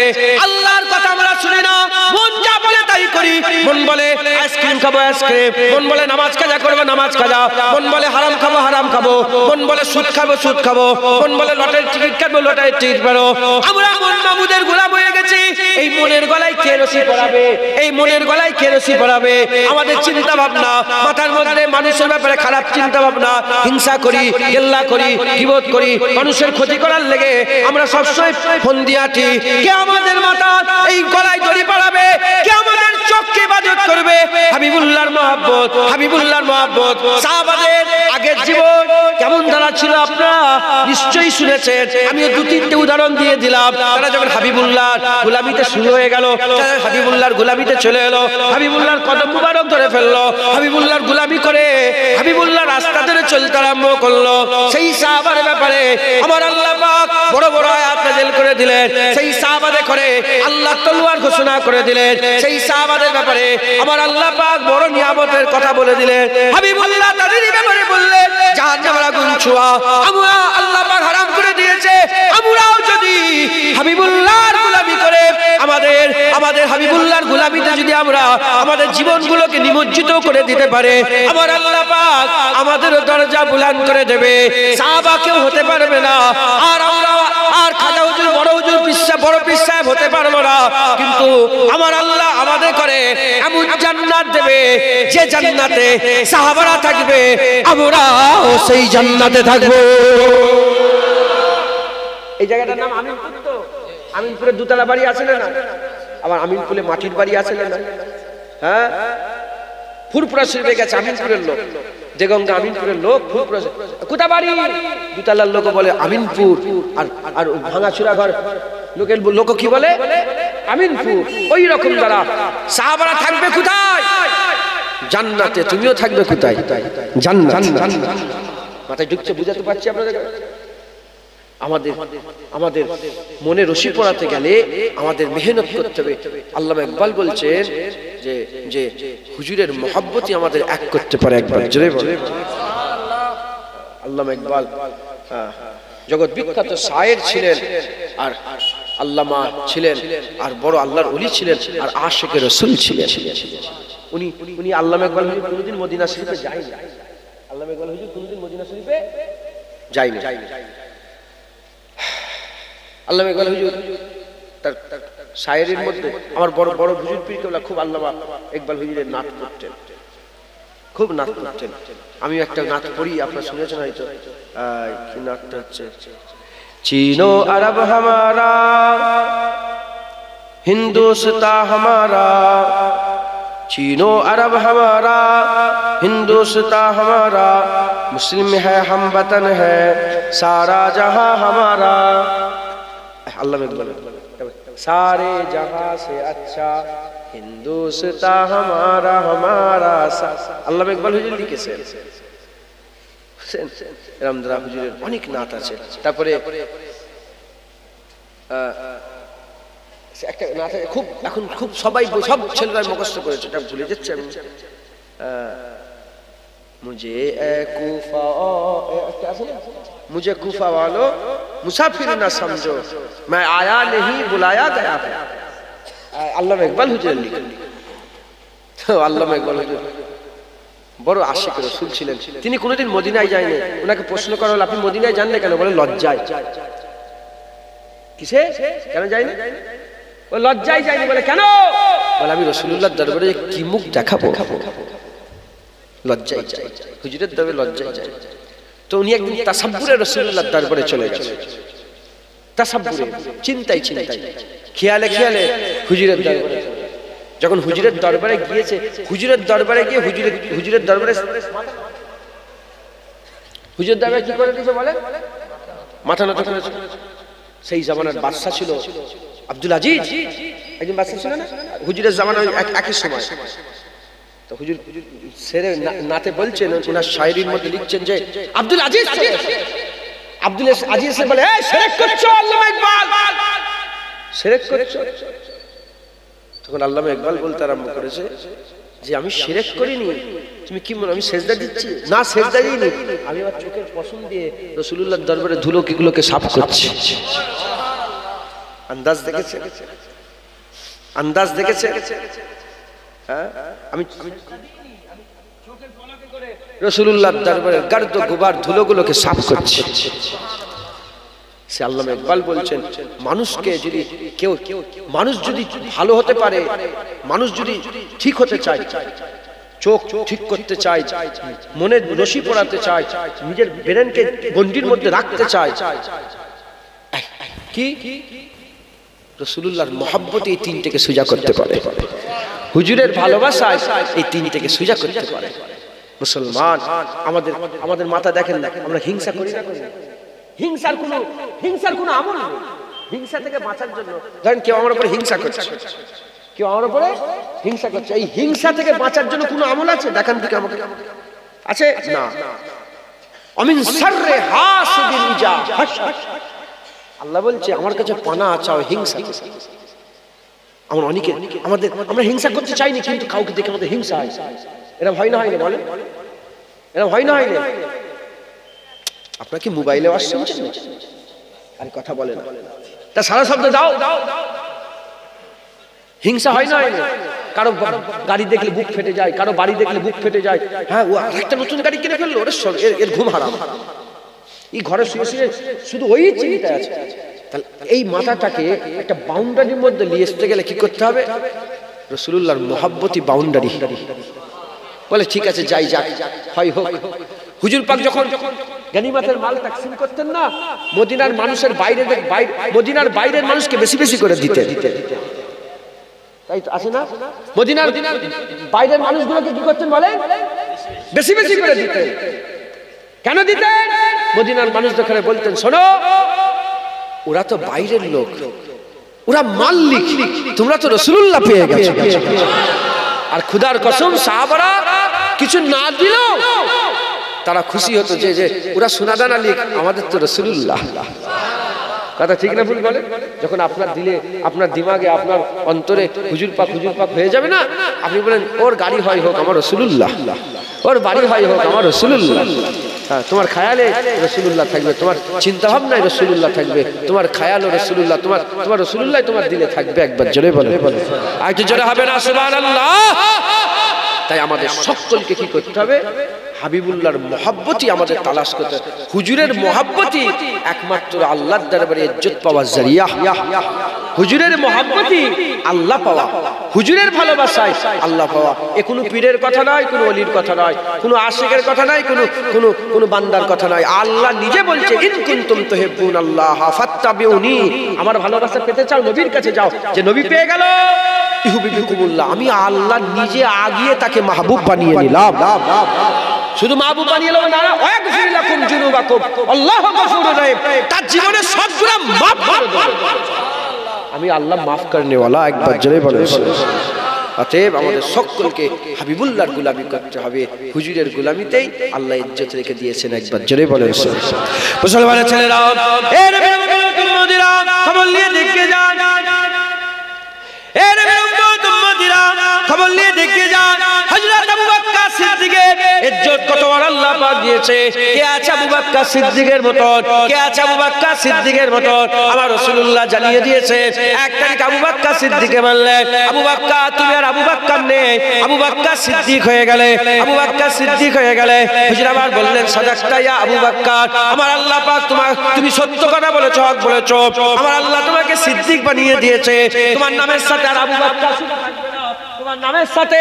আল্লাহর কথা আমরা শুনি না, মন যা বলে তাই করি। মন বলে আইসক্রিম খাবো আইসক্রিম, মন বলে নামাজ কাজা করবো নামাজ কাজা, মন বলে হারাম খাবো হারাম খাবো, মন বলে সুদ খাবো সুদ খাবো, মন বলে লটারির টিকিট কাটবো লটারির টিকিট পারো। আমরা মন মাবুদের গোলাম হয়ে গেছি। এই মনের গলায় কে রশি পরাবে? এই মনের গলায় কে রশি পরাবে? আমাদের চিন্তা ভাবনা, মাথার মধ্যে মানুষের ব্যাপারে খারাপ চিন্তা ভাবনা, হিংসা করি, গেল্লা করি, গীবত করি, মানুষের ক্ষতি করার লেগে আমরা সবসময় ফোন দিয়ে আছি। কে আমাদের মাথা এই গলায় দড়ি পরাবে? কে আমাদের চোখকে ইবাদত করবে? হাবিবুল্লাহর মহব্বত, হাবিবুল্লাহর মহব্বত। সাহাবাদের আগের জীবন কেমন তারা ছিল আপনারা নিশ্চয়ই শুনেছেন। আমিও দু তিনটে উদাহরণ দিয়ে দিলাম। তারা যখন হাবিবুল্লাহর গোলামিতে শুরু হয়ে গেল, হাবিবুল্লাহর গোলামিতে চলে এলো, হাবিবুল্লাহর কদম মুবারক ধরে ফেললো, হাবিবুল্লাহর গোলামি করে হাবিবুল্লাহর রাস্তা ধরে চলতে আরম্ভ করলো। সেই সাহাবার ব্যাপারে আমার আল্লাহ পাক বড় বড় আয়াত নাযিল করে দিলেন। সেই সাহাবাদের করে আল্লাহ তলোয়ার ঘোষণা করে দিলেন। সেই সাহাবাদের ব্যাপারে আমার আল্লাহ পাক বড় নিয়ামতের কথা বলে দিলেন। হাবিবুল্লাহ তাদের ব্যাপারে বললেন জাহান্নামের আগুন ছোঁয়া আমরা আল্লাহ পাক হারাম করে দিয়েছে। আমরাও যদি হাবিবুল্লাহর গোলামি করে আমাদের হাবিবুল্লাহর গোলামিতে যদি আমরা আমাদের জীবনগুলোকে নিমজ্জিত করে দিতে পারে, আমার আল্লাহ পাক আমাদের দরজা বুলন্দ করে দেবে। সাহাবা কেউ হতে পারবে না, আর আমরা আর খাজা হুজুর বড় হুজুর বড় পীর সাহেব হতে পারবো না, কিন্তু আমার আল্লাহ আমাদের করে এমন জান্নাত দেবে যে জান্নাতে সাহাবারা থাকবে, আমরাও সেই জান্নাতে থাকবো। এই জায়গাটার নাম আমিনপুর। তো আমিনপুরে দুতলা বাড়ি আছে না? আবার আমিনপুরে মাটির বাড়ি আছে না? হ্যাঁ, ফুরপুরা শরীফে গেছে আমিনপুরের লোক, দেগঙ্গা আমিনপুরের লোক, ফুরপুরা কোথা বাড়ি? দুতলার লোক বলে আমিনপুর, আর ভাঙাচুরা ঘর লোকের লোক কি বলে? আমিনপুর। ওই রকম যারা সাহাবারা থাকবে কোথায়? জান্নাতে। তুমিও থাকবে কোথায়? জান্নাত। মাথায় ঢুকছে, বুঝাতে পারছি আপনাদের? আমাদের মনে রশি পড়াতে গেলে আমাদের মেহনত করতে হবে। আল্লামা ইকবাল বলছেন যে হুজুরের মহব্বতই আমাদের এক করতে পারে। একবার জোরে বলে আল্লামা ইকবাল জগৎ বিখ্যাত শায়ের ছিলেন, আর আল্লামা ছিলেন, আর বড় আল্লাহর ওলি ছিলেন, আর আশিকে রাসূল ছিলেন। উনি আল্লামা ইকবাল হুজুর কোনোদিন মদিনা শরীফে যায়নি। আল্লামা ইকবাল হুজুর কোনোদিন মদিনা শরীফে যায়নি। আল্লামা ইকবাল হুজুর তার শায়েরির মধ্যে আমার বড় বড় হুজুর পীর কেবলা খুব আল্লামা ইকবাল হুজুরের নাত করতেন, খুব নাত করতেন। আমি একটা নাত পড়ি, আপনারা শুনেছেন হয়তো। কি নাতটা হচ্ছে? चीनो अरब हमारा, हिंदुस्तान हमारा, चीनो अरब हमारा, हिंदुस्तान हमारा, मुस्लिम है हम वतन है सारा जहां हमारा। अल्लाह में सारे जहां से अच्छा हिंदुस्तान हमारा हमारा। আল্লাহ ইকবাল হুজুর লিখেছেন। রামদারা হুজুরের অনেক নাত আছে। তারপরে একটা নাত খুব এখন খুব সবাই সব ছেলেরা মুখস্থ করেছে, এটা ভুলে যাচ্ছে আমি। মুঝে এ কুফা একটা আছে না, मुझे कूफा वालों मुसाफिर ना समझो, मैं आया नहीं बुलाया गया है। আল্লামা ইকবাল হুজুর লিখেন। তো আল্লামা ইকবাল হুজুর বড় আশিক রাসূল ছিলেন। তিনি কোনোদিন মদিনায় যায়নি। ওনাকে প্রশ্ন করা হলো, আপনি মদিনায় যান না কেন? বলে লজ্জায়। কিসে? কেন যায়নি? ও লজ্জায় যায়নি। বলে কেন? বলে আমি রাসূলুল্লাহর দরবারে কি মুখ দেখাবো, লজ্জায় যাই, হুজুরের দরবারে লজ্জায় যাই। তো উনি একদিন তাসাব্বুরে রাসূলুল্লাহর দরবারে চলে গেছেন। তাসাব্বুরে, চিন্তায় চিন্তায়, খেয়ালে খেয়ালে হুজুরের দরবারে। যখন হুজুরের দরবারে গিয়েছে, হুজুরের দরবারে গিয়ে হুজুরের দরবারে হুজুরের দরবারে কি করে দিয়েছে বলে? মাথা নত করেছে। সেই জামানার বাদশা ছিল আব্দুল আজিজ, একজন বাদশা ছিল না হুজুরের জামানায় একই সময়। তো হুজুর সেরে নাতে বলছেন, ওনার শায়রির মধ্যে লিখছেন যে আব্দুল আজিজ, আব্দুল আজিজ বলে এই শিরক করছো আল্লামা ইকবাল, শিরক করছো। তখন আল্লামা ইকবাল বলতে আরম্ভ করেছে যে আমি শিরক করিনি, তুমি কি মনে আমি সেজদা দিচ্ছি? না, সেজদা দিইনি, আমি আমার চোখের পশম দিয়ে রাসূলুল্লাহর দরবারে ধুলো কিগুলোকে সাফ করছি। আন্দাজ দেখেছে, আন্দাজ দেখেছে। হ্যাঁ, আমি চোখের পলকে করে রাসূলুল্লাহর দরবারে গর্দ গুবার ধুলোগুলোকে সাফ করছি। সে আল্লামা ইকবাল বলছেন, মানুষকে যদি কেউ, মানুষ যদি ভালো হতে পারে, মানুষ যদি ঠিক হতে চায়, চোখ ঠিক করতে চায়, মনের রশি পড়াতে চায়, নিজের ব্রেনকে গণ্ডির মধ্যে রাখতে চায়, কি রাসূলুল্লাহর মহব্বতে এই তিনটাকে সোজা করতে পারে। হুজুরের ভালোবাসায় এই তিনটাকে সোজা করতে পারে। মুসলমান, আমাদের মাথা দেখেন না, আমরা হিংসা করি না? হিংসার কোনো আমল নেই। হিংসা থেকে বাঁচার জন্য ধরেন কেউ আমার উপরে হিংসা করছে, কেউ আমার উপরে হিংসা করছে, এই হিংসা থেকে বাঁচার জন্য কোনো আমল আছে? দেখান দিকে আমাকে, আছে না? আমিন শাররে হাসিদিন ইজা হাসাদ, আল্লাহ বলছে আমার কাছে পানা চাও হিংসা। আমরা অনেকে আমরা হিংসা করতে চাইনি, কিন্তু কাউকে দেখে আমাদের হিংসা হয়। এরা ভয় না হয় না? বলেন, এরা ভয় না হয় না? আপনার কি মোবাইলে আওয়াজ শুনছেন? আরে কথা বলেন, তা সারা শব্দ দাও। হিংসা হয় না? কারো গাড়ি দেখলে বুক ফেটে যায়, কারো বাড়ি দেখলে বুক ফেটে যায়। হ্যাঁ, ও একটা নতুন গাড়ি কিনে ফেললো, এর ঘুম হারাম, এই ঘরে শুয়ে শুয়ে শুধু ওই চিন্তা আছে। তাহলে এই মাথাটাকে একটা বাউন্ডারির মধ্যে নিয়ে আসতে গেলে কি করতে হবে? রাসূলুল্লাহর মহব্বতী বাউন্ডারি। বলে ঠিক আছে, যাই যাক, হয় হোক। হুজুর পাক যখন গনিমতের মাল তাকসিম করতেন না, মদিনার মানুষের মদিনার বাইরের মানুষকে বেশি বেশি করে দিতেন। তাই তো আছে না? মদিনার বাইরের মানুষগুলোকে কি করতেন বলেন? বেশি বেশি করে দিতেন। কেন দিতেন? মদিনার মানুষ যখন বলতেন, শোনো ওরা তো বাইরের লোক, ওরা মালিক, তোমরা তো রাসূলুল্লাহ পেয়ে গেছো। আর খুদার কসম, সাহাবারা কিছু না দিলেও তারা খুশি হতো যে ওরা সোনাদানা লিখ, আমাদের তো রাসূলুল্লাহ। কথা ঠিক না ভুল বলে? যখন আপনার দিলে, আপনার দিমাগে, আপনার অন্তরে হুজুর পাক হয়ে যাবে না, আপনি বলেন ওর গাড়ি হয় হোক আমার রাসূলুল্লাহ, ওর বাড়ি হয় হোক আমার রাসূলুল্লাহ। হ্যাঁ, তোমার খায়ালে রাসূলুল্লাহ থাকবে, তোমার চিন্তা ভাবনায় রাসূলুল্লাহ থাকবে, তোমার খায়াল ও রাসূলুল্লাহ, তোমার রাসূলুল্লাহ তোমার দিলে থাকবে। একবার জোরে বলে, আর একটু জোরে হবে না সুবহানাল্লাহ? তাই আমাদের সকলকে কি করতে হবে? হাবিবুল্লাহর মহব্বতী আমাদের তালাশ করতে হবে। হুজুরের মহব্বতী একমাত্র আল্লাহর দরবারে ইজ্জত পাওয়ার জরিয়া। হুজুরের মহব্বতী আল্লাহ পাওয়া, হুজুরের ভালোবাসায় আল্লাহ পাওয়া। এ কোনো পীরের কথা নয়, কোনো ওলির কথা নয়, কোনো আশিকের কথা নয়, কোনো বান্দার কথা নয়। আল্লাহ নিজে বলছে, ইন কুনতুম তুহিব্বুনাল্লাহ ফাত্তাবিউনি, আমার ভালোবাসা পেতে চাও নবীর কাছে যাও। যে নবী পেয়ে গেল, ইউহিব্বুকুমুল্লাহ, আমি আল্লাহ নিজে আগিয়ে তাকে মাহবুব বানিয়ে নিলাম। শুধু মাহবুব বানিয়ে নেব না, ওয়াগফির লাকুম যুনুবাকুম, আল্লাহু গফুরুর রহিম, তার জীবনের সব গুনাহ মাফ করে দেব। আমি আল্লাহ মাফ করনে ওয়ালা। একবার জোরে বলেন। অতএব আমাদের সকলকে হাবিবুল্লাহর গোলামি করতে হবে। হুজুরের গোলামিতেই আল্লাহ ইজ্জত রেখে দিয়েছেন। একবার জোরে বলেন। মুসলমানের ছেলেরা, এ নবীর উম্মতিরা, খবর নিয়ে দেখে যান। এ নবীর উম্মতিরা, খবর নিয়ে দেখে যান। হযরত আবু বকর সিদ্দিকের ইজ্জত কত বড় আল্লাহ পাক দিয়েছে। কে আছে আবু বকর সিদ্দিকের মতন? কে আছে আবু বকর সিদ্দিকের মতন? আমার রাসূলুল্লাহ জানিয়ে দিয়েছে, এক তারিখ আবু বকর সিদ্দিককে বললেন, আবু বকর তুমি আর আবু বকর নেই, আবু বকর সিদ্দিক হয়ে গেলে, আবু বকর সিদ্দিক হয়ে গেলে। হুজুর আবার বললেন, সাদাকতা ইয়া আবু বকর, আমার আল্লাহ পাক তুমি সত্য কথা বলেছো, হক বলেছো, আমার আল্লাহ তোমাকে সিদ্দিক বানিয়ে দিয়েছে। তোমার নামের সাথে আর আবু বকর শুধু থাকবে না, তোমার নামের সাথে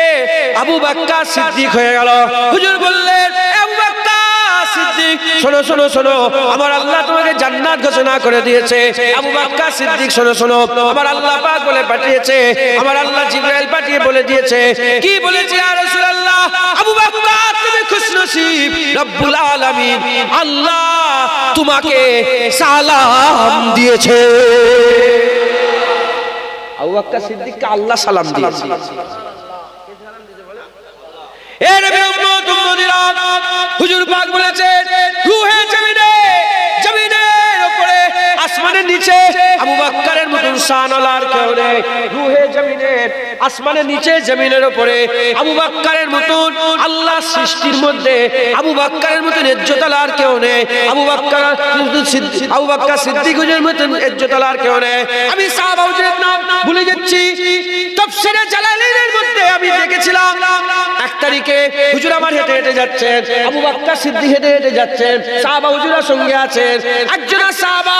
আবু বকর সিদ্দিক হয়ে গেল। হুজুর বললেন, আবু বকর সিদ্দিক শোনো শোনো শোনো, আমার আল্লাহ তোমাকে জান্নাত ঘোষণা করে দিয়েছে। আবু বকর সিদ্দিক শোনো শোনো, আমার আল্লাহ পাক বলে পাঠিয়েছে, আমার আল্লাহ জিবরাইল পাঠিয়ে বলে দিয়েছে। কি বলেছে ইয়া রাসূলুল্লাহ? আবু বকর তুমি খুশনসিব, রব্বুল আলামিন আল্লাহ তোমাকে সালাম দিয়েছে। আবু বকর সিদ্দিককে আল্লাহ সালাম দিয়েছে। এ নবী উম্মত উম্মতিরা, হুজুর পাক বলেছে, রূহে জমিনের উপরে আসমানের নিচে আবু বকরের মতন শানওয়ালা আর কেউ নেই। রূহে জমিনের আসমানের নিচে জমিনের উপরে আবু বকরের মতন আল্লাহ সৃষ্টির মধ্যে আবু বকরের মতন ইজ্জতওয়ালা আর কেউ নেই। আবু বকর সিদ্দিকের মতন ইজ্জতওয়ালা আর কেউ নেই। আমি সাহাবা হুজুরের নাম ভুলে যাচ্ছি। তাফসীরে জালালাইনের মধ্যে আমি দেখেছিলাম, এক তারিখে হুজুর আমার হেঁটে হেঁটে যাচ্ছেন, আবু বকর সিদ্দিক হেঁটে হেঁটে যাচ্ছেন, সাহাবা হুজুরের সঙ্গে আছেন। একজন সাহাবা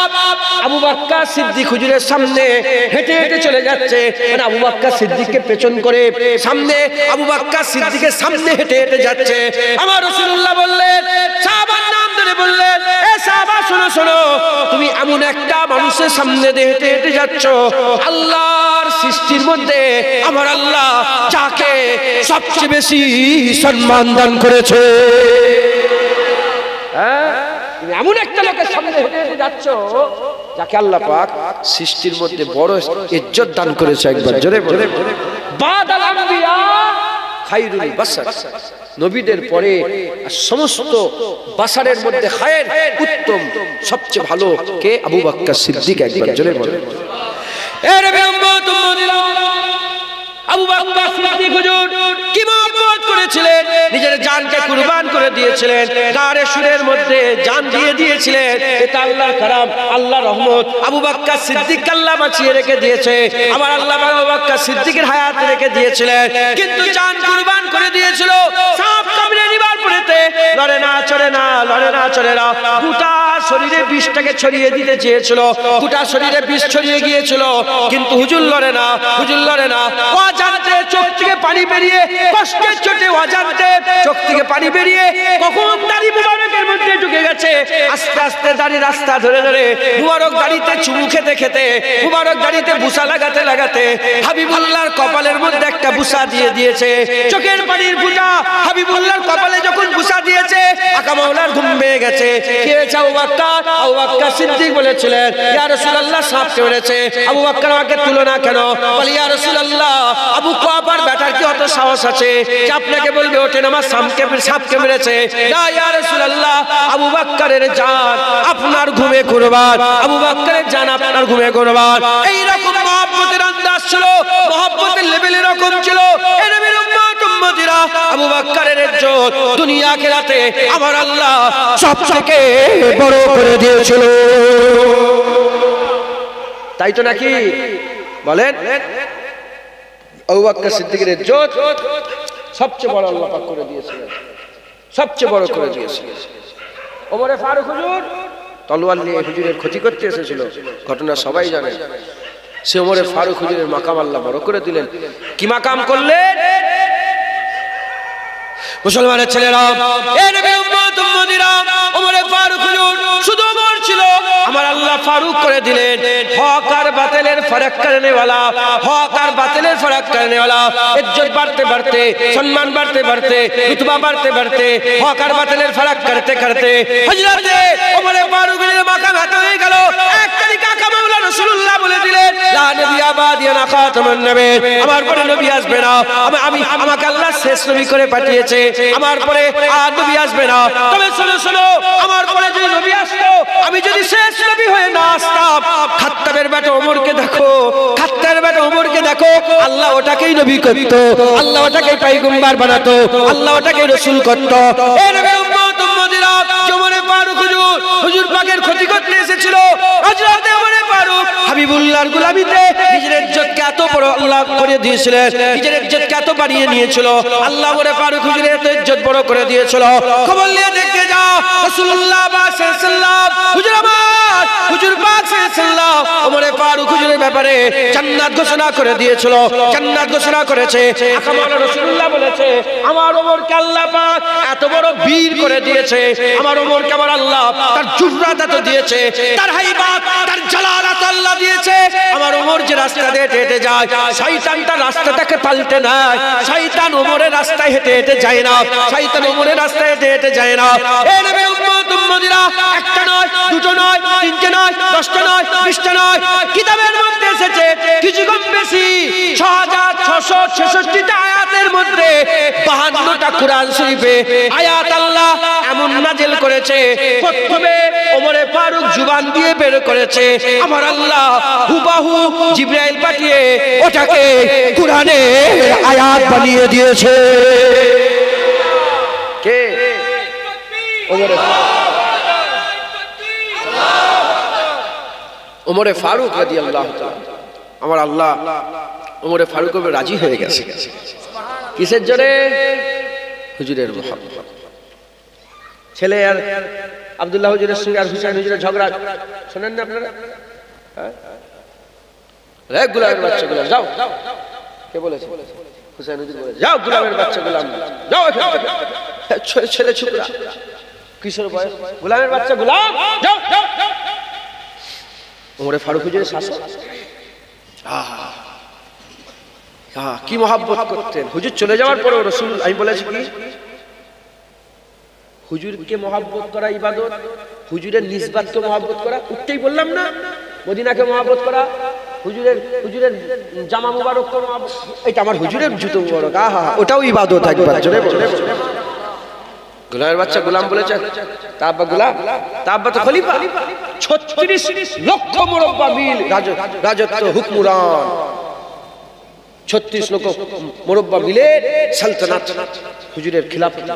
আবু বকর সিদ্দিক হুজুরের সামনে হেঁটে হেঁটে চলে যাচ্ছে, মানে আবু বকর সিদ্দিককে পেছন করে সামনে আবু বকর সিদ্দিকের সামনে হেঁটে হেঁটে যাচ্ছে। আমার রাসূলুল্লাহ বললেন, সাহাবার নাম ধরে বললেন, এ সাহাবা শোনো শোনো, তুমি এমন একটা মানুষের সামনে দিয়ে হেঁটে হেঁটে যাচ্ছ, আল্লাহর সৃষ্টির মধ্যে আমার আল্লাহ যাকে সবচেয়ে বেশি সম্মান দান করেছে। তুমি এমন একটা লোকের সামনে হেঁটে হেঁটে যাচ্ছ যাকে আল্লাহ পাক সৃষ্টির মধ্যে বড় ইজ্জত দান করেছে। একবার জোরে বলে, বাদাল আম্বিয়া খায়রুল বাশার, নবীদের পরে সমস্ত বাশারের মধ্যে খায়ের উত্তম সবচেয়ে ভালো কে? আবু বকর সিদ্দিক। একবার জোরে বলে, এ নবী উম্মত উম্মতিরা, আবু বকর সিদ্দিক হুজুর কি মহব্বত করেছিলেন, নিজের জানকে কুরবান করে দিয়েছিলেন, গারে সুরের মধ্যে জান দিয়ে দিয়েছিলেন। এটা আল্লাহর কারাম, আল্লাহর রহমত। আবু বকর সিদ্দিক আল্লাহ বাঁচিয়ে রেখে দিয়েছে। আমার আল্লাহ আবু বকর সিদ্দিকের হায়াত রেখে দিয়েছিলেন, কিন্তু জান কুরবান করে দিয়েছিল। সাপ কামড়ে নিবার পরেতে লড়ে না চড়ে না, লড়ে না চড়ে না, গোটা শরীরে বিষটাকে ছড়িয়ে দিতে চেয়েছিল, গোটা শরীরে বিষ ছড়িয়ে গিয়েছিল, কিন্তু হুজুর লড়ে না, হুজুর লড়ে না। অজান্তে চোখ থেকে পানি বেরিয়ে, কষ্টের চোটে অজান্তে চোখ থেকে পানি বেরিয়ে কখন দাড়ি মুবারকের মধ্যে ঢুকে গেছে। আস্তে আস্তে দাড়ি রাস্তা ধরে ধরে মুবারক দাড়িতে চুমু খেতে খেতে, মুবারক দাড়িতে বুসা লাগাতে লাগাতে হাবিবুল্লাহর কপালের মধ্যে একটা বুসা দিয়ে দিয়েছে। চোখের পানির বুটা হাবিবুল্লাহর কপালে যখন বুসা দিয়েছে, আকা মাওলার ঘুম ভেঙে গেছে। কি হয়েছে আবু বকর? আবু বকর সিদ্দিক বলেছিলেন, ইয়া রাসূলুল্লাহ সাপ কেমেছে। আবু বকর আমাকে তুলো না কেন? বলে, ইয়া রাসূলুল্লাহ আবু কুয়াবার ব্যাটার কি অত সাহস আছে যে আপনাকে বলবে ওঠেন আমার সাপকে মেরেছে? না ইয়া রাসূলুল্লাহ, আবু বকরের জান আপনার ঘুমে কুরবান, আবু বকরের জান আপনার ঘুমে কুরবান। এই রকম মহব্বতের আন্দাজ ছিল, মহব্বতের লেভেল এরকম ছিল। এই নবীর উম্মত উম্মতিরা, আবু বকরের ইজ্জত দুনিয়া আখিরাতে আমার আল্লাহ সবথেকে বড় করে দিয়েছিল। তাই তো নাকি বলেন? আবু বকর সিদ্দিকের ইজ্জত সবচেয়ে বড় আল্লাহ পাক করে দিয়েছিলেন, সবচেয়ে বড় করে দিয়েছিলেন। ওমরে ফারুক হুজুর তলোয়ার নিয়ে হুজুরের ক্ষতি করতে এসেছিল, ঘটনা সবাই জানে। সে ওমরে ফারুক হুজুরের মাকাম আল্লাহ বড় করে দিলেন। কি মাকাম করলেন? মুসলমানের ছেলেরা, এ নবী উম্মত উম্মতিরা, ওমরে ফারুক হুজুর শুধু ওমর ছিল, আমার আল্লাহ ফারুক করে দিলেন। হক আর বাতিলের ফারাক করনে वाला, হক আর বাতিলের ফারাক করনে वाला, ইজ্জত বাড়তে বাড়তে, সম্মান বাড়তে বাড়তে, রুতবা বাড়তে বাড়তে, হক আর বাতিলের ফারাক করতে করতে হযরতে ওমরে ফারুকের মাকাম এত হয়ে গেল। এক তারিখ আকা মাওলা রাসূলুল্লাহ বলে দিলেন, লা নবী আবাদি না খাতামুন নবী, আমার পরে নবী আসবে না। আমাকে আল্লাহ শেষ নবী করে পাঠিয়েছে, আমার পরে আর নবী আসবে না। তবে শোনো শোনো, আমার পরে যদি নবী আসতো, আমি যদি শেষ নবী হয়ে না আসতাম, খাত্তাবের বেটা ওমরকে দেখো, খাত্তাবের বেটা ওমরকে দেখো আল্লাহ ওটাকেই নবী করত, আল্লাহ ওটাকেই পয়গম্বর বানাতো, আল্লাহ ওটাকে রাসূল করত। এ নবীর উম্মত উম্মতিরা, ওমরে ফারুক হুজুর পাকের ক্ষতি করতে এসেছিল। হযরত ওমরে ফারুক হাবিবুল্লাহর গোলামিতে নিজের ইজ্জতকে এত বড় আল্লাহ করে দিয়েছিলেন, নিজের ইজ্জতকে এত বাড়িয়ে নিয়েছিল। আল্লাহ ওমরে ফারুক হুজুরের এত ইজ্জত বড় করে দিয়েছিল। খবর নিয়ে দেখতে যাও রাসূলুল্লাহ সাল্লাল্লাহু আলাইহি ওয়াসাল্লাম হুজুর আমার হুজুর পাক সাল্লাল্লাহু ওমরে ফারুক হুজুরের ব্যাপারে জান্নাত ঘোষণা করে দিয়েছিল, জান্নাত ঘোষণা করেছে। আকামাল রাসূলুল্লাহ বলেছে আমার ওমরকে আল্লাহ পাক এত বড় বীর করে দিয়েছে, আমার ওমরকে আমার আল্লাহ তার জুররাত এত দিয়েছে, তার হাইবাত তার জালালাত আল্লাহ দিয়েছে। আমার ওমর যে রাস্তা দিয়ে হেঁটে যায় শয়তান তার রাস্তাটাকে পাল্টে নেয়, শয়তান ওমরের রাস্তায় হেঁটে হেঁটে যায় না, শয়তান ওমরের রাস্তায় হেঁটে হেঁটে যায় না। এ নবী উম্মত উম্মতিরা, একটা নয়, দুটো নয়, তিনটে নয়, 10টা নয়, 20টা নয়, কিতাবের মধ্যে এসেছে কিছু কম বেশি 6666টা আয়াতের মধ্যে 52টা কোরআন শরীফে আয়াত আল্লাহ এমন নাযিল করেছে, প্রথমে ওমরে ফারুক জুবান দিয়ে বের করেছে, আমার আল্লাহ হুবাহু জিবরাইল পাঠিয়ে ওটাকে কোরআনের আয়াত বানিয়ে দিয়েছে। কে? ওমরে ফারুক রাদিয়াল্লাহু তাআলা। আমার আল্লাহ ওমরে ফারুক রাজি হয়ে গেছে। কিসের জন্য? হুজুরের মুহাব্বত। ছেলে আর আব্দুল্লাহ হুজুরের সঙ্গে আর হুসাইন হুজুরের ঝগড়া শুনেন না আপনারা? হ্যাঁ, গোলামের বাচ্চা গোলাম যাও। কে বলেছে? হুসাইন হুজুর বলেছে যাও গোলামের বাচ্চা গোলাম যাও এখান থেকে। ছেলে ছোকরা কিশোর বয়স, গোলামের বাচ্চা গোলাম যাও। ওমরে ফারুক হুজুরের শাসক কি মহাব্বত করতেন। হুজুর চলে যাওয়ার পরে রাসূল, আমি বলেছি কি হুজুরকে মহাব্বত করা ইবাদত, হুজুরের নিসবাতকে মহাব্বত করা, উঠতেই বললাম না, মদিনাকে মহাব্বত করা, হুজুরের জামা মুবারককে মহাব্বত, এটা আমার হুজুরের জুতো মুবারক, আহা ওটাও ইবাদত। একবার জোরে বলে গোলামের বাচ্চা গোলাম বলেছে, তা আব্বা গোলাম, তা আব্বা তো খলিফা, 36 লক্ষ মুরব্বা মিল রাজত্ব হুকমরান, 36 লক্ষ মুরব্বা মিলে সালতানাত হুজুরের খিলাফত।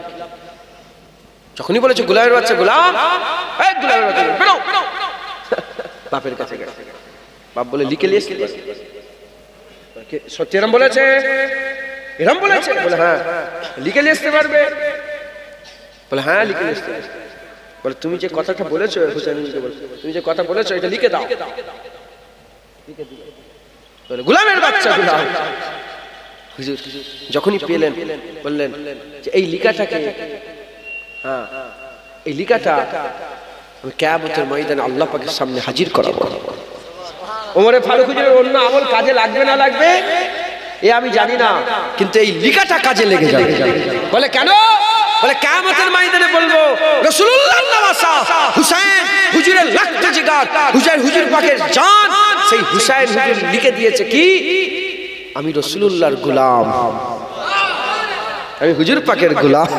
যখনই বলেছে গোলামের বাচ্চা গোলাম, এই গোলামের বাচ্চা বেরো, বাপের কাছে গেছে। বাপ বলে লিখে নিয়ে এসে, সত্যি এরম বলেছে? এরম বলেছে? বলে হ্যাঁ। লিখে নিয়ে আসতে পারবে? বলে হ্যাঁ লিখে নিয়ে আসতে। বলে তুমি যে কথাটা বলেছো, হুসাইন বলে তুমি যে কথা বলেছো এটা লিখে দাও। বলে গোলামের বাচ্চা গোলাম। হুজুর যখনই পেলেন বললেন যে এই লিখাটাকে, হ্যাঁ এই লিখাটা আমি কিয়ামতের ময়দানে আল্লাহ পাকের সামনে হাজির করাবো। ওমরে ফারুক হুজুরের অন্য আমল কাজে লাগবে না লাগবে এ আমি জানি না, কিন্তু এই লিখাটা কাজে লেগে যাবে। বলে কেন? বলে কিয়ামতের ময়দানে বলবো রাসূলুল্লাহর নওয়াসা হুসাইন হুজুরের রক্ত জিগার, হুসাইন হুজুর পাকের জান, সেই হুসাইন হুজুর লিখে দিয়েছে কি আমি রাসূলুল্লাহর গোলাম, আমি হুজুর পাকের গোলাম,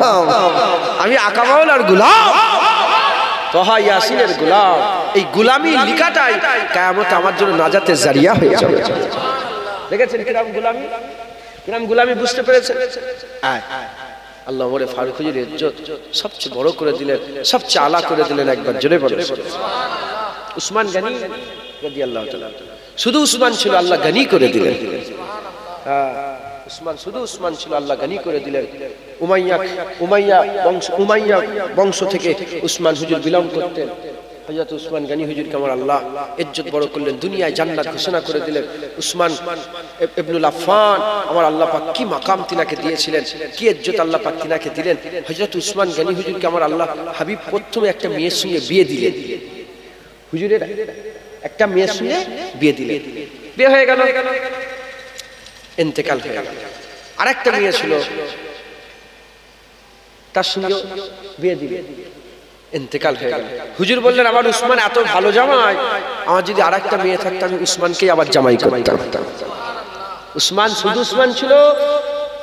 আমি আকা মাওলার গোলাম, তোহা ইয়াসিনের গোলাম। এই গোলামি লিখাটাই কিয়ামতে আমার জন্য নাজাতের জারিয়া হয়ে যাবে। দেখেছেন কিরাম গোলামি, কিরাম গোলামি বুঝতে পেরেছেন? আল্লাহ ওমরে ফারুক হুজুরের ইজ্জত সবচেয়ে বড় করে দিলেন, সবচেয়ে আলা করে দিলেন। একবার জোরে বলেন উসমান গনি রাদিয়াল্লাহু তাআলা। শুধু উসমান ছিল, আল্লাহ গনি করে দিলেন। উসমান শুধু উসমান ছিল, আল্লাহ গনি করে দিলেন। উমাইয়া বংশ থেকে উসমান হুজুর বিলং করতেন। হযরত উসমান গনি হুজুরকে আমার আল্লাহ ইজ্জত বড় করলেন, দুনিয়ায় জান্নাত ঘোষণা করে দিলেন। উসমান ইবনুল আফফান আমার আল্লাহ পাক কি মাকাম তিনাকে দিয়েছিলেন, কি ইজ্জত আল্লাহ পাক তিনাকে দিলেন। হযরত উসমান গনি হুজুরকে আমার আল্লাহ হাবিব প্রথমে একটা মেয়ের সঙ্গে বিয়ে দিলেন। হুজুরের একটা মেয়ের সঙ্গে বিয়ে দিলেন, বিয়ে হয়ে গেল, ইন্তেকাল হয়ে গেল। আরেকটা মেয়ে ছিল, তার সঙ্গে বিয়ে দিলেন, ইন্তেকাল হয়ে গেল। হুজুর বললেন আমার উসমান এত ভালো জামাই, আমার যদি আরেকটা মেয়ে থাকতো আমি উসমানকেই আবার জামাই করতাম। উসমান শুধু উসমান ছিল,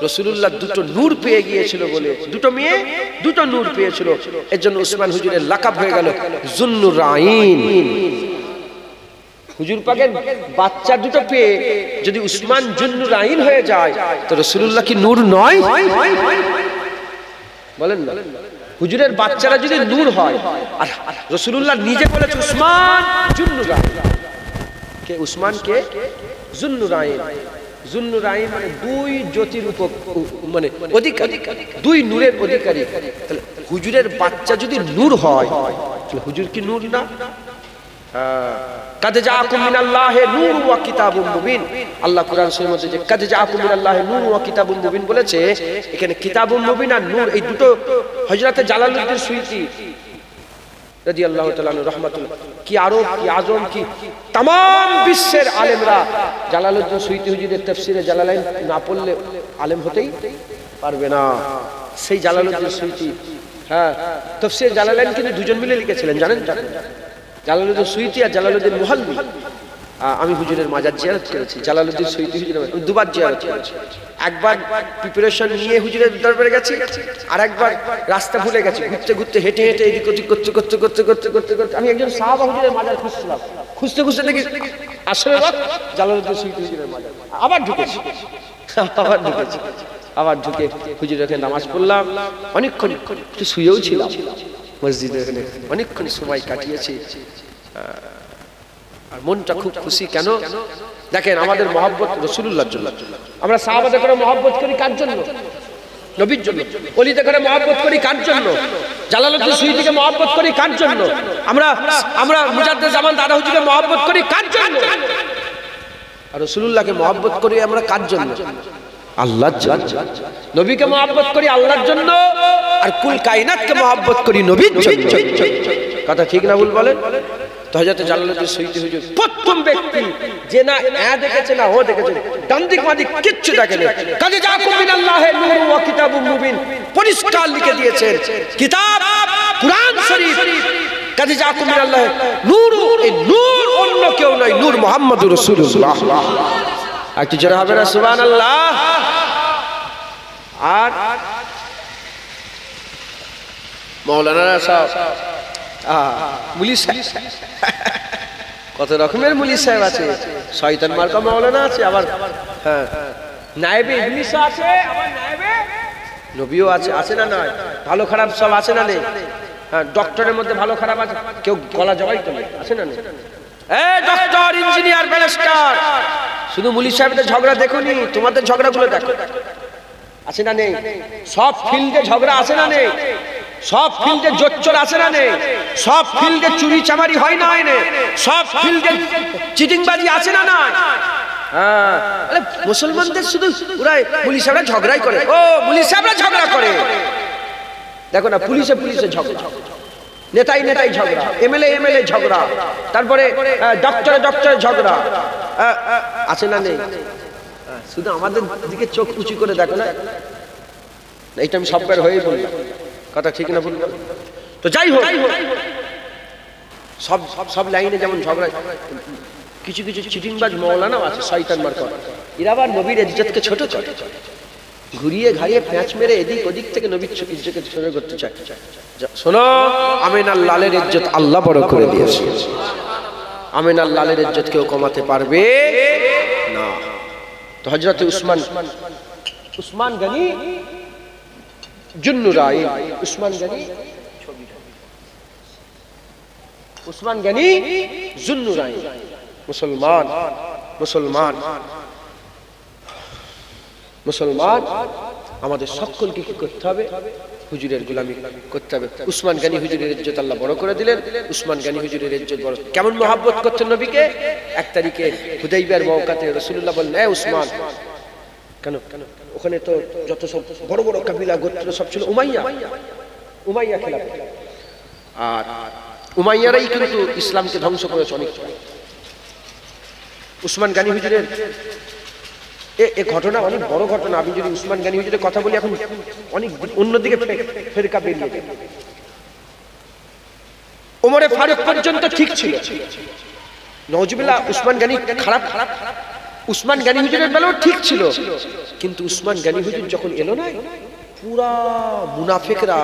রাসূলুল্লাহ দুটো নূর পেয়ে গিয়েছিল বলে, দুটো মেয়ে দুটো নূর পেয়েছিল, এর জন্য উসমান হুজুরের লাকাব হয়ে গেল যুন্নুরাইন। হুজুর পাকের বাচ্চা দুটো পেয়ে যদি উসমান জুন্নুরাইন হয়ে যায় তো রাসূলুল্লাহ কি নূর নয়? বলেন না, হুজুরের বাচ্চারা যদি নূর হয়, আর রাসূলুল্লাহ নিজে বলেছে উসমান জুন্নুরাইন, কে উসমান কে জুন্নুরাইন, জুন্নুরাইন মানে দুই জ্যোতির মানে অধিকারী, দুই নূরের অধিকারী। তাহলে হুজুরের বাচ্চা যদি নূর হয় তাহলে হুজুর কি নূর না? কাদ জাআকুম মিনাল্লাহি নূর ওয়া কিতাবুম মুবিন, আল্লাহ কোরআন শরীফের মধ্যে যে কাদ জাআকুম মিনাল্লাহি নূর ওয়া কিতাবুম মুবিন বলেছে, এখানে কিতাবুম মুবিন আর নূর এই দুটো হযরতে জালালউদ্দিন সুয়ুতী রাদিয়াল্লাহু তাআলা আনহু রাহমাতুল্লাহ কি আরব কি আজম কি तमाम বিশ্বের আলেমরা জালালউদ্দিন সুয়ুতী হুজুরের তাফসীরে জালালাইন না পড়লে আলেম হতেই পারবে না। সেই জালালউদ্দিন সুয়ুতী তাফসীর জালালাইন কিন্তু দুজন মিলে লিখেছিলেন, জানেন? জালালউদ্দিন সুয়ুতী আর জালালউদ্দিন মুহাল্লি। আমি হুজুরের মাজার জিয়ারত করেছি, জালালউদ্দিন সুয়ুতী হুজুরের দুবার জিয়ারত করেছি। একবার প্রিপারেশন নিয়ে হুজুরের দরবারে গেছি, আর একবার রাস্তা ভুলে গেছি, ঘুরতে ঘুরতে হেঁটে হেঁটে এদিক ওদিক করতে করতে করতে করতে করতে করতে আমি একজন সাহাবা হুজুরের মাজার খুঁজছিলাম, খুঁজতে খুঁজতে দেখি আসলে জালালউদ্দিন সুয়ুতী হুজুরের মাজার। আবার ঢুকেছি, আবার ঢুকে হুজুরের ওখানে নামাজ পড়লাম, অনেকক্ষণ একটু শুয়েও ছিলাম মসজিদের ওখানে, অনেকক্ষণ সময় কাটিয়েছি। আর মনটা খুব খুশি। কেন? দেখেন আমাদের মহব্বত রাসূলুল্লাহর জন্য। আমরা সাহাবাদের করে মহব্বত করি কার জন্য? নবীর জন্য। ওলিদের করে মহব্বত করি কার জন্য? জালালউদ্দিন সুয়ুতীকে মহব্বত করি কার জন্য? আমরা মুজাদ্দেদ জামান দাদা হুজুরকে মহব্বত করি কার জন্য? আর রাসূলুল্লাহকে মহব্বত করি আমরা কার জন্য? আল্লাহর জন্য। নবীকে মহব্বত করি আল্লাহর জন্য, আর কুল কায়নাতকে মহব্বত করি নবীর জন্য। কথা ঠিক না ভুল বলেন? তো হযরত জালালউদ্দিন সুয়ুতী হুজুর প্রথম ব্যক্তি যে না দেখেছে না ও দেখেছে, ডান দিক বাম দিক কিচ্ছু দেখেনি। কাদ জাআকুম মিনাল্লাহি নূরুন ওয়া কিতাবুম মুবিন, পরিষ্কার লিখে দিয়েছেন কিতাব কুরআন শরীফ। কাদ জাআকুম মিনাল্লাহি নূর, এই নূর অন্য কেউ নয়, নূর মুহাম্মদুর রাসূলুল্লাহ। একটু জোরে হবে না সুবহানাল্লাহ? আর মাওলানা সাহেব, মুলি সাহেব, কত রকমের মুলি সাহেব আছে। শয়তান মার্কা মাওলানা আছে, আবার নায়েবে ইবলিস আছে, আবার নায়েবে নবীও আছে। আছে না নয়? ভালো খারাপ সব আছে না নেই? ডক্টরের মধ্যে ভালো খারাপ আছে, কেউ গলা জবাই করে, আছে না নেই? ডক্টর, ইঞ্জিনিয়ার, ব্যারিস্টার, শুধু মুলি সাহেবদের ঝগড়া দেখুনি, তোমাদের ঝগড়াগুলো দেখো, আছে না নেই? সব ফিল্ডে ঝগড়া আছে না নেই? সব ফিল্ডে জোচ্চর আছে না নেই? সব ফিল্ডে চুরি চামারি হয় না হয় না? সব ফিল্ডে চিটিংবাজি আছে না না? মুসলমানদের শুধু পুলিশ সাহেবরা ঝগড়াই করে। ও পুলিশ সাহেবরা ঝগড়া করে, দেখো না, পুলিশে ঝগড়া, নেতাই ঝগড়া, এমএলএ ঝগড়া, তারপরে ডক্টরে ঝগড়া, আছে না নেই? শুধু আমাদের দিকে চোখ উঁচু করে দেখো না। এইটা আমি সববার হয়েই বললাম, কথা ঠিক না ভুল? তো যাই হোক, সব লাইনে যেমন ঝগড়া, কিছু কিছু চিটিংবাজ মাওলানাও আছে, শয়তান মার্কা। এরা আবার নবীর ইজ্জতকে ছোট করে, ঘুরিয়ে ঘাড়িয়ে প্যাঁচ মেরে এদিক ওদিক থেকে নবীর ইজ্জতকে ছোট করতে চায়। শোনো, আমিনার লালের ইজ্জত আল্লাহ বড় করে দিয়েছে। আমিনার লালের ইজ্জত কেউ কমাতে পারবে না। তো হযরত উসমান গনি জুন্নুরাইন, উসমান গনি জুন্নুরাইন, মুসলমান আমাদের সকলকে কি করতে হবে? হুজুরের গোলামি করতে হবে। উসমান গনি হুজুরের ইজ্জত আল্লাহ বড় করে দিলেন। উসমান গনি হুজুরের ইজ্জত বড়, কেমন মহব্বত করতেন নবীকে। এক তারিখে হুদাইবিয়ার মওকাতে রাসূলুল্লাহ বললেন, এ উসমান, কেন ওখানে তো যত সব বড় বড় কাবিলা গোত্র সব ছিল উমাইয়া খেলাফত, আর উমাইয়ারাই কিন্তু ইসলামকে ধ্বংস করেছে অনেক। উসমান গনি হুজুরের এই ঘটনা অনেক বড় ঘটনা। আমি যদি উসমান গনি হুজুরের কথা বলি, এখন অনেক অন্যদিকে ফেরকা বেরিয়ে যাবে। ওমরে ফারুক পর্যন্ত ঠিক ছিল, নওজুবিল্লাহ উসমান গনি খারাপ, উসমান গনি হুজুরের বেলাও ঠিক ছিল, কিন্তু উসমান গনি হুজুর যখন এলো না, পুরা মুনাফিকরা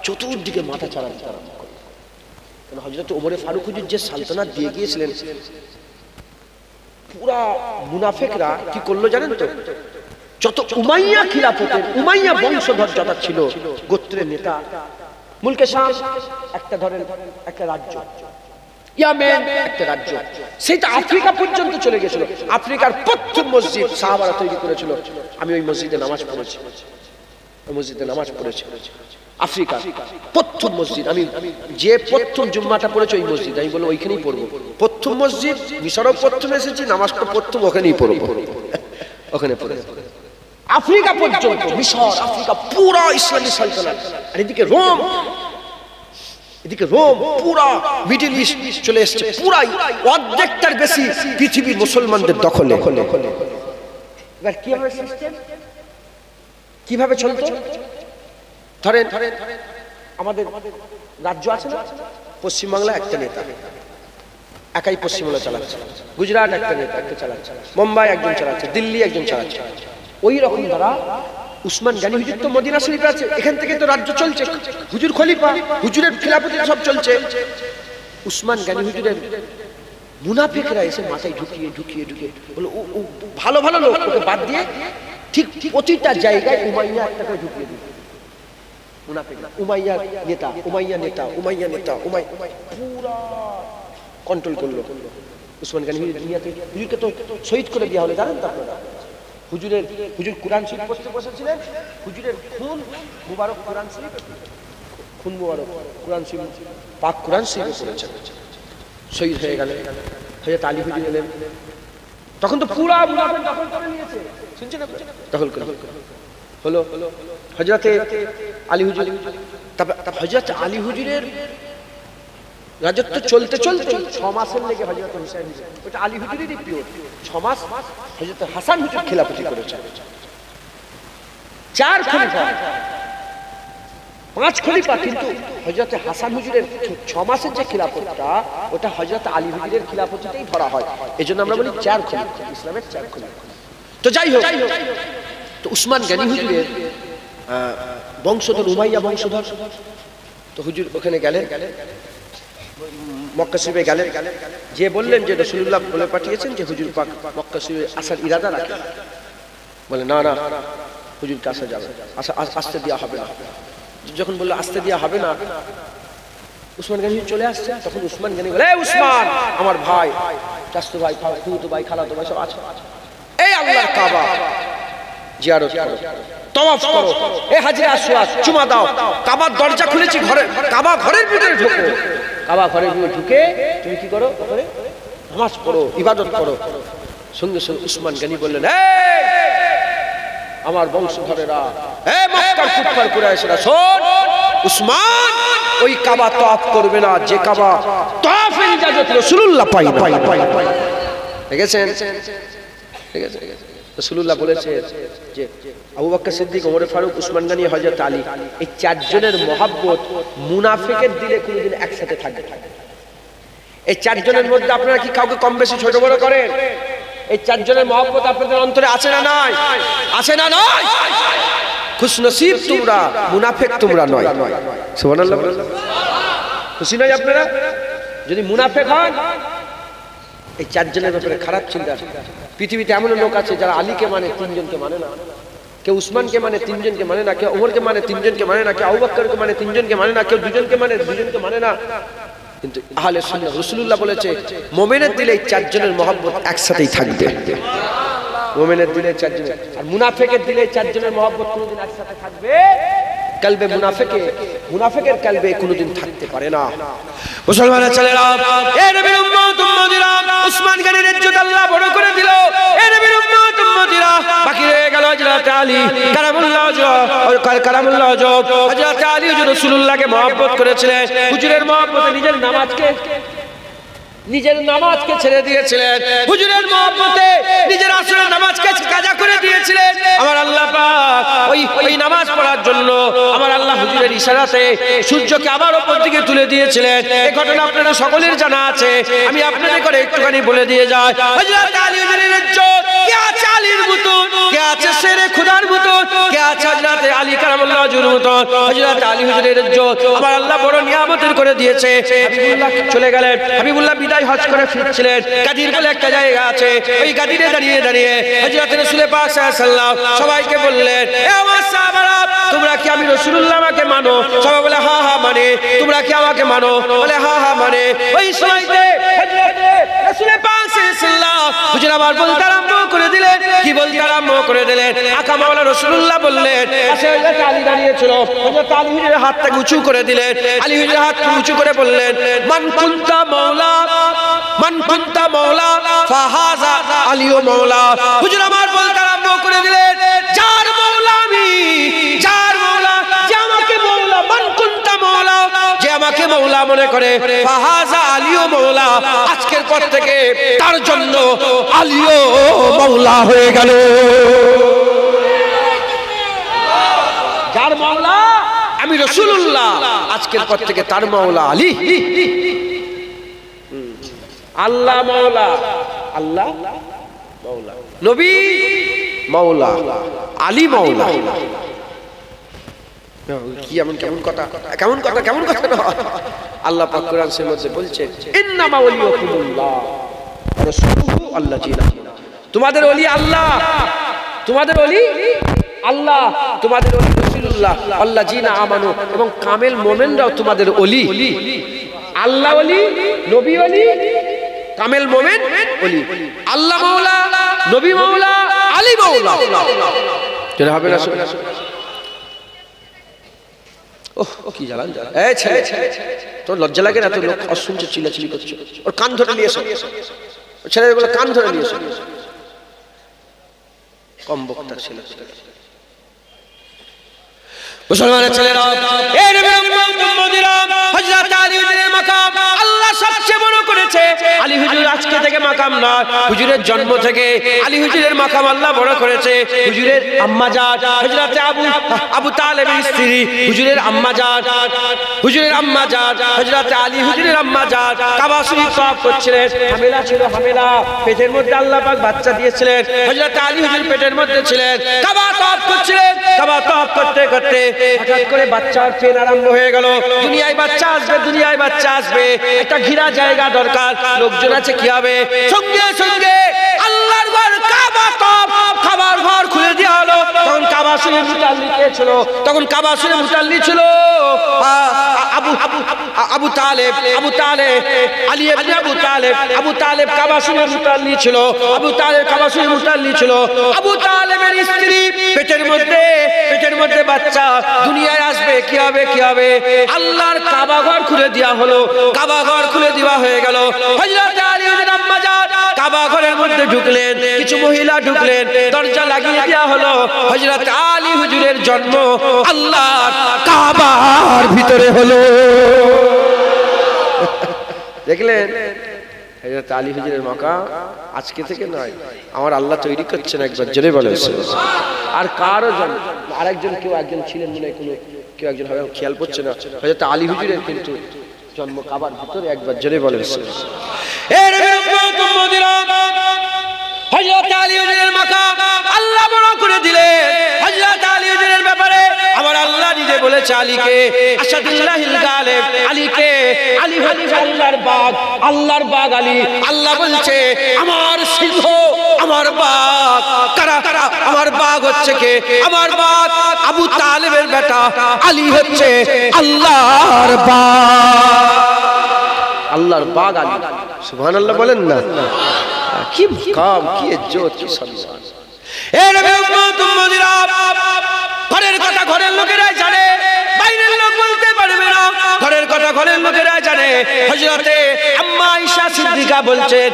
চতুর্দিকে মাথা চাড়াতে আরম্ভ করল। কারণ হযরত ওমরে ফারুক হুজুর যে সালতানাত দিয়ে গিয়েছিলেন, পুরা মুনাফিকরা কি করলো জানেন তো? যত উমাইয়া খিলাফতের উমাইয়া বংশধর যারা ছিল, গোত্রের নেতা, মুলকে শাম একটা ধরেন একটা রাজ্য, ইয়ামেন একটা রাজ্য, সেটা আফ্রিকা পর্যন্ত চলে গেছিল। আফ্রিকার প্রথম মসজিদ সাহাবারা তৈরি করেছিল। আমি ওই মসজিদে নামাজ পড়েছি, ওই মসজিদে নামাজ পড়েছি। আফ্রিকা প্রথম মসজিদ, আমি যে প্রথম জুম্মাটা পড়েছি ওই মসজিদ, আমি বললাম ওইখানেই পড়বো। প্রথম মসজিদ মিশরও প্রথম এসেছি, নামাজটা প্রথম ওখানেই পড়বো, ওখানে পড়ে। আফ্রিকা পর্যন্ত, মিশর, আফ্রিকা পুরা ইসলামী সালতানাত। আর এদিকে রোম, এদিকে রোম, পুরা মিডল ইস্ট চলে এসেছে, পুরাই অর্ধেকটার বেশি পৃথিবী মুসলমানদের দখলে। এবার কিভাবে সিস্টেম, কিভাবে চলতো? ধরেন আমাদের রাজ্য আছে না, পশ্চিমবাংলা একটা নেতা একাই পশ্চিমবাংলা চালাচ্ছে, গুজরাট একটা নেতা একটা চালাচ্ছে, মুম্বাই একজন চালাচ্ছে, দিল্লি একজন চালাচ্ছে। ওই রকম দ্বারা উসমান গনি হুজুর তো মদিনা শরীফে আছে, এখান থেকে তো রাজ্য চলছে, হুজুর খলিফা, হুজুরের খিলাফতে সব চলছে। উসমান গনি হুজুরের মুনাফিকরা এসে মাথায় ঢুকিয়ে ঢুকিয়ে ঢুকিয়ে বলে ও ভালো ভালো লোক, ওকে বাদ দিয়ে ঠিক প্রতিটা জায়গায় উমাইয়া একটা করে ঢুকিয়ে দিল। মুনাফিকরা উমাইয়া নেতা, উমাইয়া নেতা, উমাইয়া নেতা, পুরা কন্ট্রোল করলো। উসমান গনি হুজুর দুনিয়াতে, হুজুরকে তো শহীদ করে দেওয়া হলো, জানেন তো আপনারা? হুজুর কোরআন শরীফ পড়তে বসেছিলেন, হুজুরের খুন মুবারক কোরআন শরীফ, খুন মুবারক কোরআন শরীফ, পাক কোরআন শরীফে পড়েছেন, শহীদ হয়ে গেলেন। হযরত আলী হুজুর এলেন, তখন তো পুরা মুনাফিক দখল করে নিয়েছে, শুনছেন আপনারা? দখল করে হলো হযরতে আলী হুজুর। তারপর হযরত আলী হুজুরের রাজত্ব চলতে চলতে 6 মাসের লেগে হযরত হুসাইন, ওটা আলী হুজুরেরই পিরিয়ড, 6 মাস হযরত হাসান হুজুর খিলাফতি করেছেন। 4 খলিফা, 5 খলিফা, কিন্তু হযরত হাসান হুজুরের 6 মাসের যে খিলাফতটা, ওটা হযরত আলী হুজুরের খিলাফতিতেই ধরা হয়। এজন্য আমরা বলি 4 খলিফা, ইসলামের 4 খলিফা। তো যাই হোক, তো উসমান গনি হুজুরের বংশধর, উমাইয়া বংশধর। তো হুজুর ওখানে গেলেন, মক্কা শরীফে গেলেন, যে বললেন যে রাসূলুল্লাহ বলে পাঠিয়েছেন যে হুজুর পাক মক্কা শরীফে আসার ইরাদা রাখেন। বলে না না, হুজুরকে আসা যাবে, আসতে দেওয়া হবে না। যখন বললো আসতে দেওয়া হবে না, উসমান গনি চলে আসছে। তখন উসমান গনি বলে, উসমান আমার ভাই, চাচতো ভাই, খুতো ভাই, খালাতো ভাই সব আছে, এই আল্লাহর কাবা জিয়ারত করো, তাওয়াফ করো, এই হাজরে আসওয়াদ চুমা দাও, কাবার দরজা খুলেছি, ঘরে কাবা ঘরের ভিতরে ঢোকো, কাবা ঘরের ভিতরে ঢুকে তুমি কি করো, ওখানে নামাজ পড়ো, ইবাদত করো। সঙ্গে সঙ্গে উসমান গনি বললেন, আমার বংশধরেরা, মক্কার কুফার কুরাইশরা, শোন, উসমান ওই কাবা তাওয়াফ করবে না যে কাবা তাওয়াফের ইজাজত রাসূলুল্লাহ পায় না। দেখেছেন, ঠিক আছে? রাসূলুল্লাহ বলেছে যে আবু বকর সিদ্দিক, ওমর ফারুক, উসমান গনি, হযরত আলী, এই 4 জনের মহব্বত মুনাফিকের দিলে কোনোদিন একসাথে থাকবে না। এই 4 জনের মধ্যে আপনারা কি কাউকে কম বেশি ছোট বড় করেন? এই 4 জনের মহব্বত আপনাদের অন্তরে আছে না নাই? আছে না নয়? খুশনসিব তোমরা, মুনাফিক তোমরা নয়। সুবহানাল্লাহ। খুশি নয় আপনারা যদি মুনাফিক হন? এই 4 জনের ব্যাপারে খারাপ চিন্তা। পৃথিবীতে এমন লোক আছে যারা আলীকে মানে, 3 জনকে মানে না। কেউ উসমানকে মানে, 3 জনকে মানে না। কেউ ওমরকে মানে, 3 জনকে মানে না। কেউ আবু বকরকে মানে, 3 জনকে মানে না। কেউ 2 জনকে মানে, 2 জনকে মানে না। কিন্তু আহলে সুন্নাহ, রাসূলুল্লাহ বলেছে মুমিনের দিলে এই 4 জনের মহব্বত একসাথেই থাকবে। মুমিনের দিলে 4 জনের, আর মুনাফিকের দিলে 4 জনের মহব্বত কোনোদিন একসাথে থাকবে? কলবে মুনাফিকের কলবে কোনোদিন থাকতে পারে না। মুসলমানের ছেলেরা, এ নবীর উম্মত উম্মতিরা, উসমান গনির ইজ্জত আল্লাহ বড় করে দিল। এ নবীর উম্মত উম্মতিরা, বাকি রয়ে গেল হযরত আলী কারামুল্লাহ ওয়াজহ। হযরত আলী রাসূলুল্লাহকে মহব্বত করেছিলেন, হুজুরের মহব্বতে নিজের নামাজকে ছেড়ে দিয়েছিলেন, হুজুরের মহব্বতে নিজের আসরের নামাজকে কাজা করে দিয়েছিলেন। আমার আল্লাহ পাক ওই নামাজ পড়ার জন্য আমার আল্লাহ হুজুরের ইশারাতে সূর্যকে আবার উপর দিকে তুলে দিয়েছিলেন। এই ঘটনা আপনারা সকলের জানা আছে, আমি আপনাদের করে একটুখানি বলে দিয়ে যাই। হযরত আলী হুজুরের ইজ্জত, কে আছে আলীর মতন, কে আছে শেরে খুদার মতন, কে আছে হযরত আলী কারামাল্লাহু ওয়াজহুর মতো। হযরত আলী হুজুরের ইজ্জত আমার আল্লাহ বড় নিয়ামতের করে দিয়েছে। হাবিবুল্লাহ চলে গেলেন, হাবিবুল্লাহ বিদায় হজ করে ফিরছিলেন, গাদির বলে একটা জায়গা আছে, ওই গাদিরে দাঁড়িয়ে দাঁড়িয়ে হযরত রাসূল পাক সাল্লাল্লাহু আলাইহি ওয়াসাল্লাম সবাইকে বললেন, এ আমার সাহাবারা, তোমরা কি আমি রাসূলুল্লাহ আমাকে মানো? সবাই বলে হ্যাঁ হ্যাঁ মানে। তোমরা কি আমাকে মানো? বলে হ্যাঁ হ্যাঁ মানে। ওই সময়তে হযরত রাসূল পাক সাল্লাল্লাহু আলাইহি ওয়াসাল্লাম হুজুর আবার বলতে আরম্ভ করে দিলেন। কি বলতে আরম্ভ করে দিলেন? আকা মাওলানা রাসূলুল্লাহ বললেন, পাশে হযরত আলী দাঁড়িয়ে ছিল, হযরত আলী হুজুরের হাতটাকে উঁচু করে দিলেন। আলী হুজুরের হাত উঁচু করে বললেন, মান কুনতা মাওলা, মান কুনতা মাওলা ফাহাযা আলীও মাওলা। হুজুর আমার বলতে আরম্ভ করে দিলেন, যার মাওলা আমি, যার মাওলা, যে আমাকে মাওলা, মান কুনতা মাওলা, যে আমাকে মাওলা মনে করে, ফাহাযা আলীও মাওলা, আজকের পর থেকে তার জন্য আলীও মাওলা হয়ে গেল। যার মাওলা আমি রাসূলুল্লাহ, আজকের পর থেকে তার মাওলা আলী। আল্লাহ মাওলা, আল্লাহ মাওলা, নবী মাওলা, আলী মাওলা। কি এমন কেমন কথা, কেমন কথা, কেমন কথা না? আল্লাহ পাক কোরআনের মধ্যে বলছেন, ইন্নামা ওয়ালিয়াকুমুল্লাহ ওয়া রাসূলুহু আল্লাযীনা, তোমাদের ওলি আল্লাহ, তোমাদের ওলি আল্লাহ, তোমাদের ওলি রাসূলুল্লাহ, আল্লাযীনা আমানু, এবং কামেল মুমিনরাও তোমাদের ওলি। আল্লাহ ওলি, নবী ওলি, কামেল মুমিন ওলি। আল্লাহ মাওলা, নবী মাওলা, আলী মাওলা। যেটা হবে না ওহ কি জ্বালান জ্বালা। এই ছেলে, তোর লজ্জা লাগে না? তোর লোক অশুনছে চিল্লাচিল্লি করছে, ওর কান ধরে নিয়ে এসো, ছেলেগুলো কান ধরে নিয়ে এসো। কম বক্তার ছেলে, মুসলমানের ছেলেরা, এই নবীর উম্মতিরা, হযরত আলী হুজুরের মাকাম আল্লাহ সবচেয়ে বড় করেছে। আলী হুজুর আজকে থেকে মাকাম না, হুজুরের জন্ম থেকে আলী হুজুরের মাকাম আল্লাহ বড় করেছে। হুজুরের আম্মা জান হযরত আবু তালেবের স্ত্রী, হুজুরের আম্মা জান, হুজুরের আম্মা জান হযরত আলী হুজুরের আম্মা জান কাবা শরীফ তওয়াফ করছিলেন। হামেলা ছিল, হামেলা, পেটের মধ্যে আল্লাহ পাক বাচ্চা দিয়েছিলেন। হযরত আলী হুজুর পেটের মধ্যে ছিলেন, কাবা তওয়াফ করছিলেন। কাবা তওয়াফ করতে করতে হঠাৎ করে বাচ্চার পেন আরম্ভ হয়ে গেল। দুনিয়ায় বাচ্চা আসবে, দুনিয়ায় বাচ্চা আসবে, একটা ঘিরা জায়গা দরকার, লোকজন আছে, কি হবে? সঙ্গে সঙ্গে আল্লাহর ঘর কাবা তওয়াফ, কাবার ঘর খুলে দেওয়া হলো। তখন কাবা শরীফ মুতাল্লি কে ছিল? তখন কাবা শরীফ মুতাল্লি ছিল আবু তালেব, আবু তালেব, আলী ইবনে আবু তালেব। আবু তালেব কাবা শরীফ মুতাল্লি ছিল, আবু তালেব কাবা শরীফ মুতাল্লি ছিল। আবু তালেবের স্ত্রী পেটের মধ্যে বাচ্চা, দুনিয়ায় আসবে, কি হবে, কি হবে? আল্লাহর কাবা ঘর খুলে দেওয়া হলো, কাবা ঘর খুলে দেওয়া হয়ে গেল। হযরত আলী হুজুর আম্মা জান কাবা ঘরের মধ্যে ঢুকলেন, কিছু মহিলা ঢুকলেন, দরজা লাগিয়ে দেওয়া হলো। হযরত আলী হুজুরের জন্ম আল্লাহর কাবার ভিতরে হলো। দেখলেন, হযরত আলী হুজুরের মাকাম আজকে থেকে নয়, আমার আল্লাহ তৈরি করছেন। একবার জোরে বলেন আর কারো জান আরেকজন, কেউ একজন ছিলেন মনে হয়, কোনো কেউ একজন হবে, খেয়াল পড়ছে না। হযরত আলী হুজুরের কিন্তু জন্ম কাবার ভিতরে। একবার জোরে বলেন এই নবীর উম্মত উম্মতিরা, হযরত আলী হুজুরের মাকাম আল্লাহ বড় করে দিলেন। হযরত আলী হুজুরের ব্যাপারে আমার আল্লাহ নিজে বলেছে, আলীকে আসাদুল্লাহিল গালিব, আলীকে, আলী হচ্ছে আল্লাহর বাগ, আল্লাহর বাগ আলী। আল্লাহ বলছে, আমার সিংহ, আমার বাগ কারা? আমার বাগ হচ্ছে কে? আমার বাগ আবু তালেবের বেটা আলী হচ্ছে আল্লাহর বাগ, আল্লাহর বাগ আলী। সুবহানাল্লাহ বলেন না? কি কাম, কি ইজ্জত, কি সম্মান। এই নবীর উম্মত উম্মতিরা, ঘরের কথা ঘরের লোকেরাই জানে, বাইরের লোক বলতে পারবে না। ঘরের কথা ঘরের লোকেরাই জানে। হযরতে আম্মা আয়েশা সিদ্দিকা বলছেন,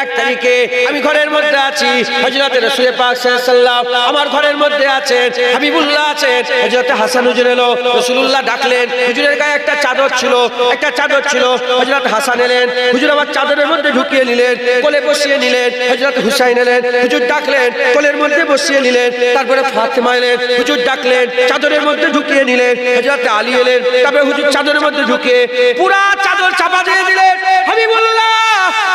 এক তারিখে আমি ঘরের মধ্যে আছি, হযরতে রাসূল পাক সাল্লাল্লাহু আলাইহি ওয়াসাল্লাম আমার ঘরের মধ্যে আছেন, হাবিবুল্লাহ আছেন। হযরতে হাসান হুজুর এলো, রাসূলুল্লাহ ডাকলেন। হুজুরের গায়ে একটা চাদর ছিল, হযরত হাসান এলেন, হুজুর আমার চাদরের মধ্যে ঢুকিয়ে নিলেন, কোলে বসিয়ে নিলেন। হযরত হুসাইন এলেন, হুজুর ডাকলেন, কোলের মধ্যে বসিয়ে নিলেন। তারপরে ফাতেমা এলেন, হুজুর ডাকলেন, চাদরের মধ্যে ঢুকিয়ে নিলেন। হযরত আলী এলেন, তারপরে হুজুর চাদরের মধ্যে ঢুকিয়ে পুরা চাদর চাপা দিয়ে দিলেন। হাবিবুল্লাহ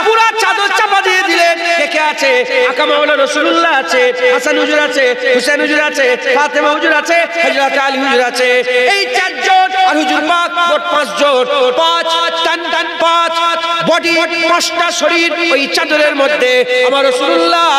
পুরা চাদর চাপা দিয়ে দিলেন। কে আছে, আকা মাওলানা রাসূলুল্লাহ আছে, হাসান হুজুর আছে, হুসাইন হুজুর আছে, ফাতেমা হুজুর আছে, হযরত আলী হুজুর আছে। এই চারজন আর হুজুর পাক মোট পাঁচজন, পাঁচ বডি, পাঁচটা শরীর ওই চাদরের মধ্যে। আমার রাসূলুল্লাহ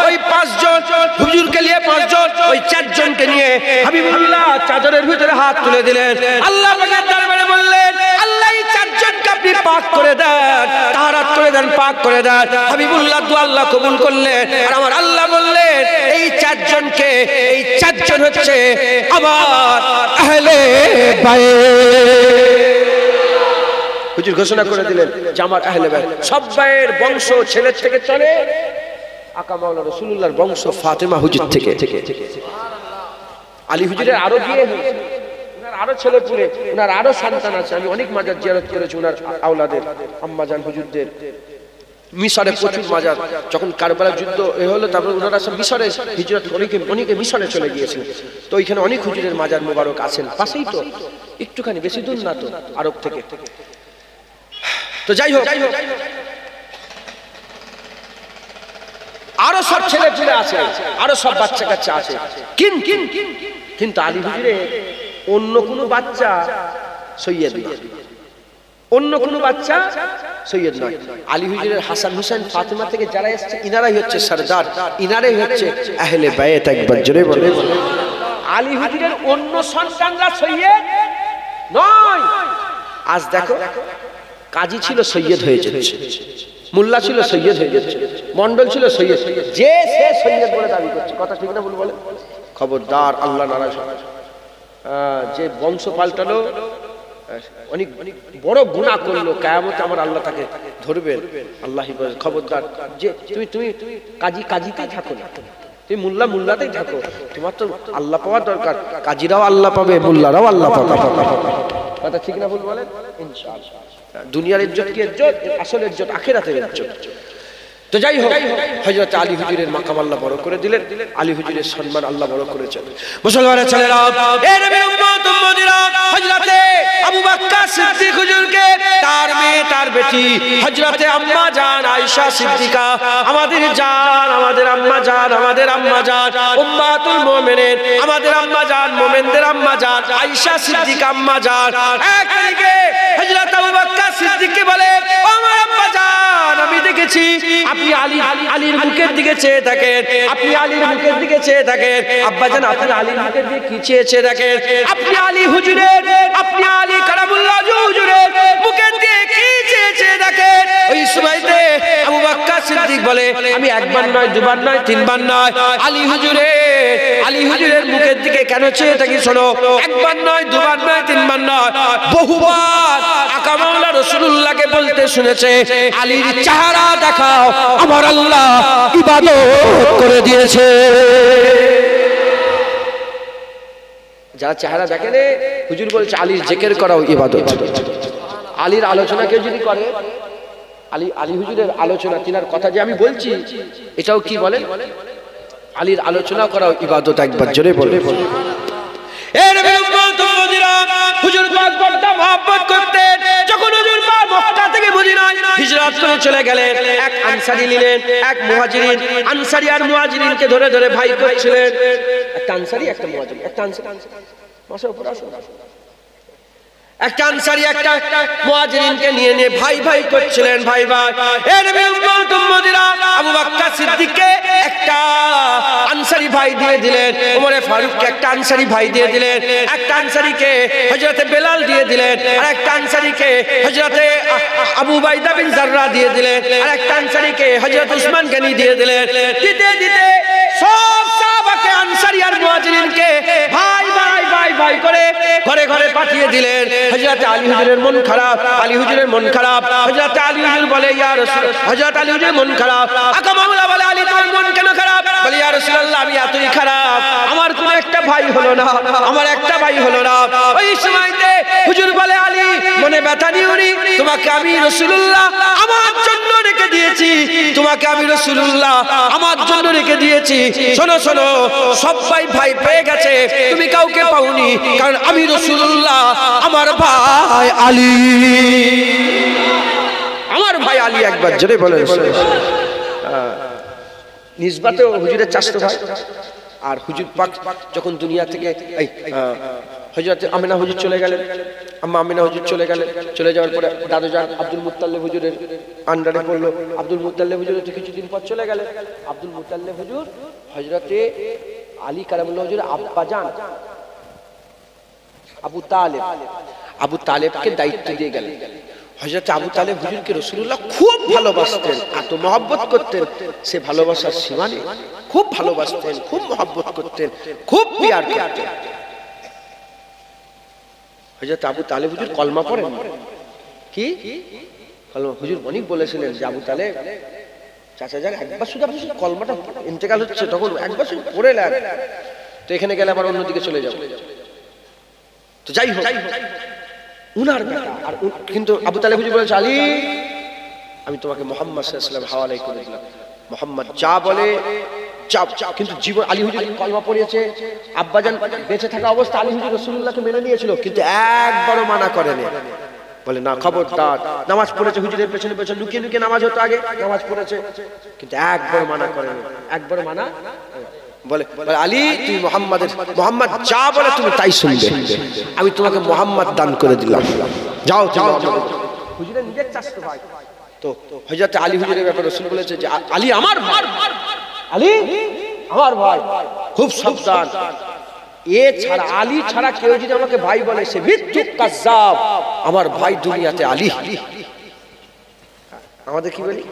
ওই পাঁচজন হুজুরকে নিয়ে, পাঁচজন ওই চারজনকে নিয়ে হাবিবুল্লাহ চাদরের ভিতরে হাত তুলে দিলেন। আল্লাহ পাকের দরবারে বললেন, আল্লাহ এই চারজনকে আপনি পাক করে দেন, তাহারাত করে দেন, পাক করে দেন। হাবিবুল্লাহ দোয়া আল্লাহ কবুল করলেন। আর আমার আল্লাহ বললেন, এই চারজনকে, এই চারজন হচ্ছে আমার আহলে বাইত। হুজুর ঘোষণা করে দিলেন যে আমার আহলে বাইত, সব ভাইয়ের বংশ ছেলের থেকে চলে, আকা মাওলানা রাসূলুল্লাহর বংশ ফাতেমা হুজুর থেকে। আলী হুজুরের আরো বিয়ে হয়েছে, ওনার আরো ছেলে পুলে, ওনার আরো সন্তান আছে। আমি অনেক মাজার জিয়ারত করেছি ওনার আওলাদের, আম্মাজান হুজুরদের। মিশরে প্রচুর মাজার, যখন কারবালার যুদ্ধ হলো তারপর ওনারা সব মিশরে হিজরত, অনেকে মিশরে চলে গিয়েছিল। তো ওইখানে অনেক হুজুরের মাজার মোবারক আছেন, পাশেই তো, একটুখানি, বেশি দূর না তো আরব থেকে। তো যাই হোক, আরো সব ছেলে পুলে আছে, আরো সব বাচ্চা কাচ্চা আছে। কিন্তু আলী হুজুরের অন্য কোনো বাচ্চা সৈয়দ নয়, অন্য কোনো বাচ্চা সৈয়দ নয়। আলী হুজুরের হাসান হুসেন ফাতেমা থেকে যারা এসেছে, ইনারাই হচ্ছে সরদার, ইনারাই হচ্ছে আহলে বাইত। একবার জোরে বলে, আলী হুজুরের অন্য সন্তানরা সৈয়দ নয়। আজ দেখো, কাজী ছিল সৈয়দ হয়ে যাচ্ছে, মোল্লা ছিল সৈয়দ হয়ে যাচ্ছে, মন্ডল ছিল সৈয়দ, যে সে সৈয়দ বলে দাবি করছে। কথা ঠিক না ভুল বলে? খবরদার, আল্লাহ নারাজ। যে বংশ পাল্টালো, অনেক বড় গুনাহ করলো, কিয়ামতে আমার আল্লাহ তাকে ধরবেন। আল্লাহ খবরদার, যে তুমি কাজীতেই থাকো না, তুমি মুল্লাতেই থাকো। তোমার তো আল্লাহ পাওয়ার দরকার, কাজীরাও আল্লাহ পাবে, মুল্লারাও আল্লাহ পাবে। কথা ঠিক না ভুল বলেন? ইনশাআল্লাহ। দুনিয়ার ইজ্জত কি ইজ্জত? আসল ইজ্জত আখিরাতের ইজ্জত। তো যাই হোক, হযরত আলী হুজুরের মাকাম আল্লাহ বড় করে দিলেন, আলী হুজুরের সম্মান আল্লাহ বড় করেছেন। মুসলমানের ছেলেরা, এ নবীর উম্মত উম্মতিরা, হযরতে আবু বকর সিদ্দিক হুজুরকে তার মেয়ে, তার বেটি হযরতে আম্মা জান আয়েশা সিদ্দিকা, আমাদের জান, আমাদের আম্মা জান, আমাদের আম্মা জান উম্মাতুল মুমিনিন, আমাদের আম্মা জান, মুমিনদের আম্মা জান আয়েশা সিদ্দিকা আম্মা জান। একদিকে হযরত আবু বকর সিদ্দিককে বলে, ও আমার আম্মা জান, আমি দেখেছি আপনি আলীর মুখের দিকে চেয়ে থাকেন, আপনি আলীর মুখের দিকে চেয়ে থাকেন। আব্বাজান, আপনি আলীর মুখের দিকে কি চেয়ে থাকেন? আপনি আলী হুজুরের, আপনি আলী কারামুল্লাহ হুজুরের মুখের দিকে কি চেয়ে থাকেন? ওই সময়তে আবু বকর সিদ্দিক বলে, আমি একবার নয়, দুবার নয়, তিনবার নয়, আলী হুজুরের মুখের দিকে কেন চেয়ে থাকি শোনো। একবার নয়, দুবার নয়, তিনবার নয়, বহুবার আকা মাওলানা রাসূলুল্লাহকে বলতে শুনেছে, আলীর চেহারা দেখাও, আমার আল্লাহ ইবাদত করে দিয়েছে। যারা চেহারা দেখে রে, হুজুর বলছে আলীর জিকির করাও ইবাদত। আলীর আলোচনা কেউ যদি করে, আলী হুজুরের আলোচনা, তিনার কথা যে আমি বলছি, এটাও কি বলেন? আলীর আলোচনা করাও ইবাদত। একবার জোরে বলে, হুজুর পাক বড় মহব্বত করতেন। যখন হুজুর পাক মক্কা থেকে মদিনায় হিজরত করে চলে গেলেন, এক আনসারী নিলেন, এক মুহাজিরিন। আনসারী আর মুহাজিরিনকে ধরে ধরে ভাই করছিলেন। একটা আনসারী, একটা মুহাজিরিন, একটা আনসারী, মাসের উপর আসো, একটা আনসারী একটা মুহাজিরিনকে নিয়ে ভাই করছিলেন, ভাই। এ নবীর উম্মত উম্মতিরা, আবু বকর সিদ্দিককে একটা আনসারী ভাই দিয়ে দিলেন, ওমরে ফারুককে একটা আনসারী ভাই দিয়ে দিলেন, একটা আনসারীকে হযরতে বেলাল দিয়ে দিলেন, আর একটা আনসারীকে হযরতে আবু উবাইদা বিন জাররা দিয়ে দিলেন, আর একটা আনসারীকে হযরত উসমান গনি দিয়ে দিলেন। দিতে দিতে সব সাহাবাকে, আনসারী আর মুহাজিরিনকে ভাই করে ঘরে ঘরে পাঠিয়ে দিলেন। হযরত আলী হুজুরের মন খারাপ, হযরত আলী হুজুর বলে, ইয়া রাসূল, হযরত আলী হুজুরের মন খারাপ। আকা মাওলা বলে, আলী তোমার মন কেন খারাপ? বলে, ইয়া রাসূলুল্লাহ, আমি এতই খারাপ, আমার কোনো একটা ভাই হলো না, আমার একটা ভাই হলো না। ওই সময়তে হুজুর বলে, আলী মনে ব্যথা নিও নি, তোমাকে আমি রাসূলুল্লাহ আমার জন্য রেখে দিয়েছি, তোমাকে আমি রাসূলুল্লাহ আমার জন্য রেখে দিয়েছি। শোনো, সবাই ভাই পেয়ে গেছে, তুমি কাউকে পাওনি, কারণ আমি রাসূলুল্লাহ, আমার ভাই আলী, আমার ভাই আলী। একবার জোরে বলেন। নিসবাতেও হুজুরের চাচতো ভাই। আর হুজুর পাক যখন দুনিয়া থেকে এই হযরত আমিনা হুজুর চলে গেলেন, আম্মা আমিনা হুজুর চলে গেলেন, চলে যাওয়ার পরে দাদুজান আব্দুল মুত্তালিব হুজুরের আন্ডারে পড়লো। আব্দুল মুত্তালিব হুজুর কিছুদিন পর চলে গেলেন। আব্দুল মুত্তালিব হুজুর হযরতে আলী কারামুল্লাহ হুজুর আব্বাজান আবু তালেবকে দায়িত্ব দিয়ে গেলেন। হযরত আবু তালেব হুজুরকে রাসূলুল্লাহ খুব ভালোবাসতেন, এত মহব্বত করতেন, সে ভালোবাসার সীমা নেই। খুব ভালোবাসতেন, খুব মহব্বত করতেন, খুব পিয়ার করতেন। হযরত আবু তালেব হুজুর কলমা পড়েন কি কলমা? হুজুর অনেক বলেছিলেন যে আবু তালেব চাচা যান একবার শুধু আপনি কলমাটা ইন্তেকাল হচ্ছে তখন একবার শুধু পড়ে নেন, তো এখানে গেলে আবার অন্যদিকে চলে যাবো। তো যাই হোক, উনার বেটা। আর কিন্তু আবু তালেব হুজুর বলেছে, আলী আমি তোমাকে মুহাম্মদ সাল্লাল্লাহু আলাইহি ওয়াসাল্লাম হাওয়ালাই করে দিলাম, মুহাম্মদ যা বলে যা। কিন্তু জীবন আলী হুজুর কলমা পড়িয়েছে, আব্বাজান বেঁচে থাকা অবস্থা আলী হুজুর রাসূলুল্লাহকে মেনে নিয়েছিল, কিন্তু একবারও মানা করেনি। বলে না, খবরদার। নামাজ পড়েছে হুজুরের পেছনে পেছনে, লুকিয়ে লুকিয়ে নামাজ হতো আগে, নামাজ পড়েছে, কিন্তু একবার মানা করেনি, একবার মানা। বলে আলী তুমি মুহাম্মদ যা বলে তুমি তাই শুনবে, আমি তোমাকে মুহাম্মদ দান করে দিলাম, যাও যাও। হুজুরের নিজের চাচতো ভাই। তো হযরত আলী হুজুরের ব্যাপারে রাসূল বলেছে যে আলী আমার ভাই, আলী আমার ভাই, খুব সাবধান। এ ছাড়া, আলী ছাড়া কেউ যদি আমাকে ভাই বলে সে মিথ্যুক কাযযাব। আমার ভাই দুনিয়াতে আলী। আমাদের কি বলি?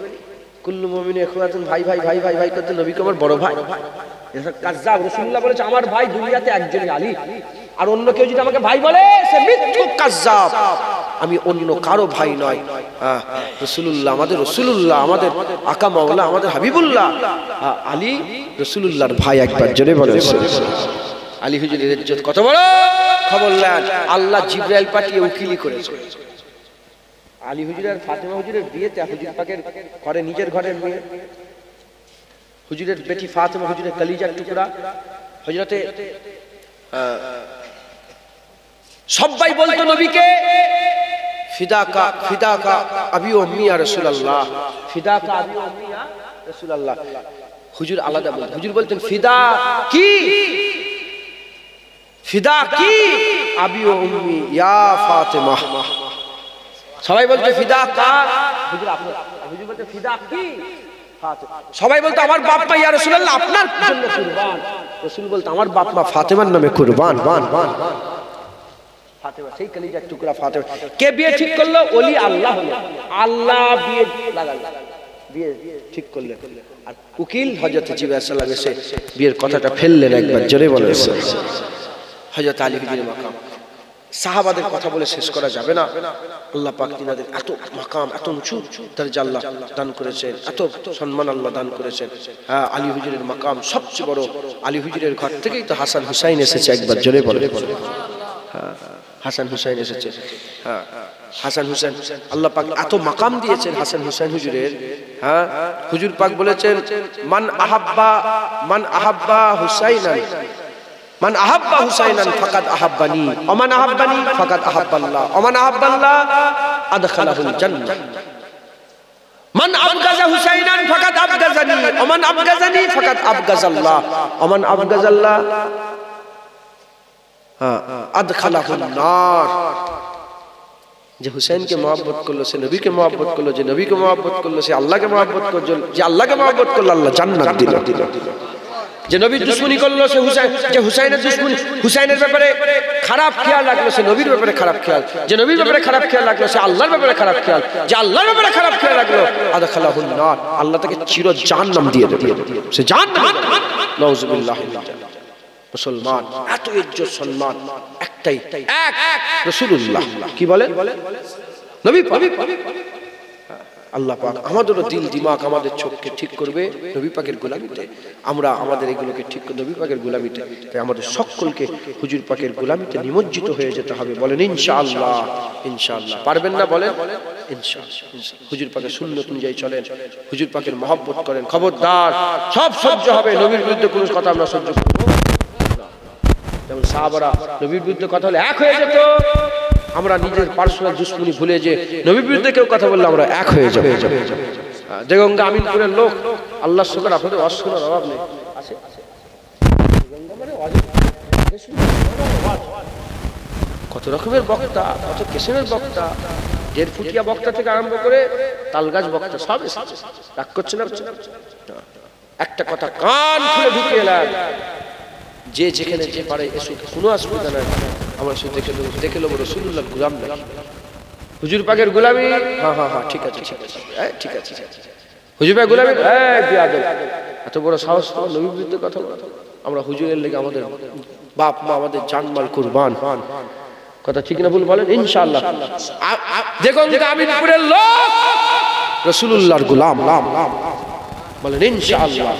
কুল্লু মুমিন ইখওয়াতুন, ভাই ভাই ভাই ভাই ভাই করতে নবীকে আমার বড় ভাই। এটা কাযযাব। রাসূলুল্লাহ বলেছে আমার ভাই দুনিয়াতে একজনই আলী, আর অন্য কেউ যদি আমাকে ভাই বলে সে মিথ্যুক কাযযাব। আমি অন্য কারো ভাই নয়। রাসূলুল্লাহ আমাদের, রাসূলুল্লাহ আমাদের আকা মাওলা, আমাদের হাবিবুল্লাহ। আলী রাসূলুল্লাহর ভাই। একবার জোরে বলেন আলী হুজুরের ইজ্জত কত বড়। খবর নেন, আল্লাহ জিবরাইল পাঠিয়ে উকিলি করেছে। আলী হুজুর আর ফাতেমা হুজুরের বিয়েতে হুজুর পাকের ঘরে, নিজের ঘরের মেয়ে, হুজুরের বেটি ফাতেমা হুজুরের কলিজার টুকরা। হযরতে সবাই বলতো নবীকে ফিদাকা ফিদাকা আবি ও উম্মি ইয়া রাসূলুল্লাহ, ফিদাকা আবি ও উম্মি ইয়া রাসূলুল্লাহ। হুজুর আলাদা বলতেন, হুজুর বলতেন ফিদা কি, ফিদা কি আবি ও উম্মি ইয়া ফাতেমা। সবাই বলতে ফিদা কা, হুজুর আপনার, হুজুর বলতে ফিদা কি ফাতেমা। সবাই বলতো আমার বাপ মা ইয়া রাসূলুল্লাহ আপনার জন্য কুরবান। রাসূল বলতো আমার বাপ মা ফাতেমার নামে কুরবান। ফাতেমা সেই কলিজার টুকরা ফাতেমা। কে বিয়ে ঠিক করলো? ওলি আল্লাহ হলো। আল্লাহ বিয়ে লাগাল, বিয়ে ঠিক করলেন। আর উকিল হযরত জিবরাইল সাল্লাল্লাহু আলাইহি ওয়াসাল্লাম এসে বিয়ের কথাটা ফেললেন। একবার জোরে বলেন হযরত আলী হুজুরের মাকাম। সাহাবাদের কথা বলে শেষ করা যাবে না। আল্লাহ পাক তিনাদের এত মাকাম, এত উঁচু দরজা আল্লাহ দান করেছেন, এত সম্মান আল্লাহ দান করেছেন। হ্যাঁ, আলী হুজুরের মাকাম সবচেয়ে বড়। আলী হুজুরের ঘর থেকেই তো হাসান হুসাইন এসেছে। একবার জোরে বলেন হ্যাঁ, হাসান হুসাইন এসেছে। হ্যাঁ, হাসান হুসাইন আল্লাহ পাক এত মাকাম দিয়েছেন হাসান হুসাইন হুজুরের। হ্যাঁ, হুজুর পাক বলেছেন মান আহাব্বা হুসাইনান, মান আহাব্বা হুসাইনান ফাকাদ আহাব্বানি, ওমান আহাব্বানি ফাকাদ আহাব্বাল্লাহ, ওমান আহাব্বাল্লাহ আদখালাহুল জান্নাহ, মান আবগাজা হুসাইনান ফাকাদ আবগাজানি, ওমান আবগাজানি ফাকাদ আবগাজাল্লাহ, ওমান আবগাজাল্লাহ আদখালাহুন নার। যে হুসাইনকে মহব্বত করলো সে নবীকে মহব্বত করলো, যে নবীকে মহব্বত করলো সে আল্লাহকে মহব্বত করলো, যে আল্লাহকে মহব্বত করলো আল্লাহ জান্নাত দিল। যে নবীর দুশমনি করলো সে হুসাইন, যে হুসাইনের দুশমনি, হুসাইনের ব্যাপারে খারাপ খেয়াল রাখলো সে নবীর ব্যাপারে খারাপ খেয়াল, যে নবীর ব্যাপারে খারাপ খেয়াল রাখলো সে আল্লাহর ব্যাপারে খারাপ খেয়াল, যে আল্লাহর ব্যাপারে খারাপ খেয়াল রাখলো আদখালাহুন নার, আল্লাহ তাকে চির জাহান্নাম দিয়ে দেবে, সে জাহান্নাম। নাউযুবিল্লাহ। মুসলমান এত ইজ্জত সম্মান একটাই, এক রাসূলুল্লাহ। কি বলে নবী পাক। আল্লাহ পাক আমাদেরও দিল দিমাগ, আমাদের চোখকে ঠিক করবে নবী পাকের গোলামিতে। আমরা আমাদের এগুলোকে ঠিক করে নবী পাকের গোলামিতে, তাই আমাদের সকলকে হুজুর পাকের গোলামিতে নিমজ্জিত হয়ে যেতে হবে। বলেন ইনশাআল্লাহ। ইনশাআল্লাহ পারবেন না? বলেন ইনশাআল্লাহ। হুজুর পাকের সুন্নত অনুযায়ী চলেন, হুজুর পাকের মহব্বত করেন। খবরদার, সব সহ্য হবে, নবীর বিরুদ্ধে কোনো কথা আমরা সহ্য করব না। যেমন সাহাবারা নবীর বিরুদ্ধে কথা হলে এক হয়ে যেত, আমরা নিজের পার্সোনাল দুশমনি ভুলে যে নবীর বিরুদ্ধে কেউ কথা বললে আমরা এক হয়ে যাবে। যে গঙ্গা আমিনপুরের লোক, আল্লাহর শুকর আপনাদের ওয়াজ শোনার অভাব নেই। কত রকমের বক্তা, কত কিসেমের বক্তা, দেড় ফুটিয়া বক্তা থেকে আরম্ভ করে তালগাছ বক্তা সব রাগ করছে না। একটা কথা কান খুলে ঢুকিয়ে এলাম, যে যেখানে যে পারে এসুক, কোনো অসুবিধা নাই। আমরা শুধু দেখে নেবো রাসূলুল্লাহর গোলাম নাকি হুজুর পাকের গোলামি। হ্যাঁ হ্যাঁ হ্যাঁ ঠিক আছে ঠিক আছে ঠিক আছে হুজুর পাকের গোলামি। এত বড় সাহস তোমার নবীর বিরুদ্ধে কথা বলা? আমরা হুজুরের লেগে আমাদের বাপ মা আমাদের জানমাল কুরবান, কথা ঠিক না ভুল বলেন? ইনশাআল্লাহ দেখুন আমিনপুরের লোক রাসূলুল্লাহর গোলাম বলেন ইনশাআল্লাহ।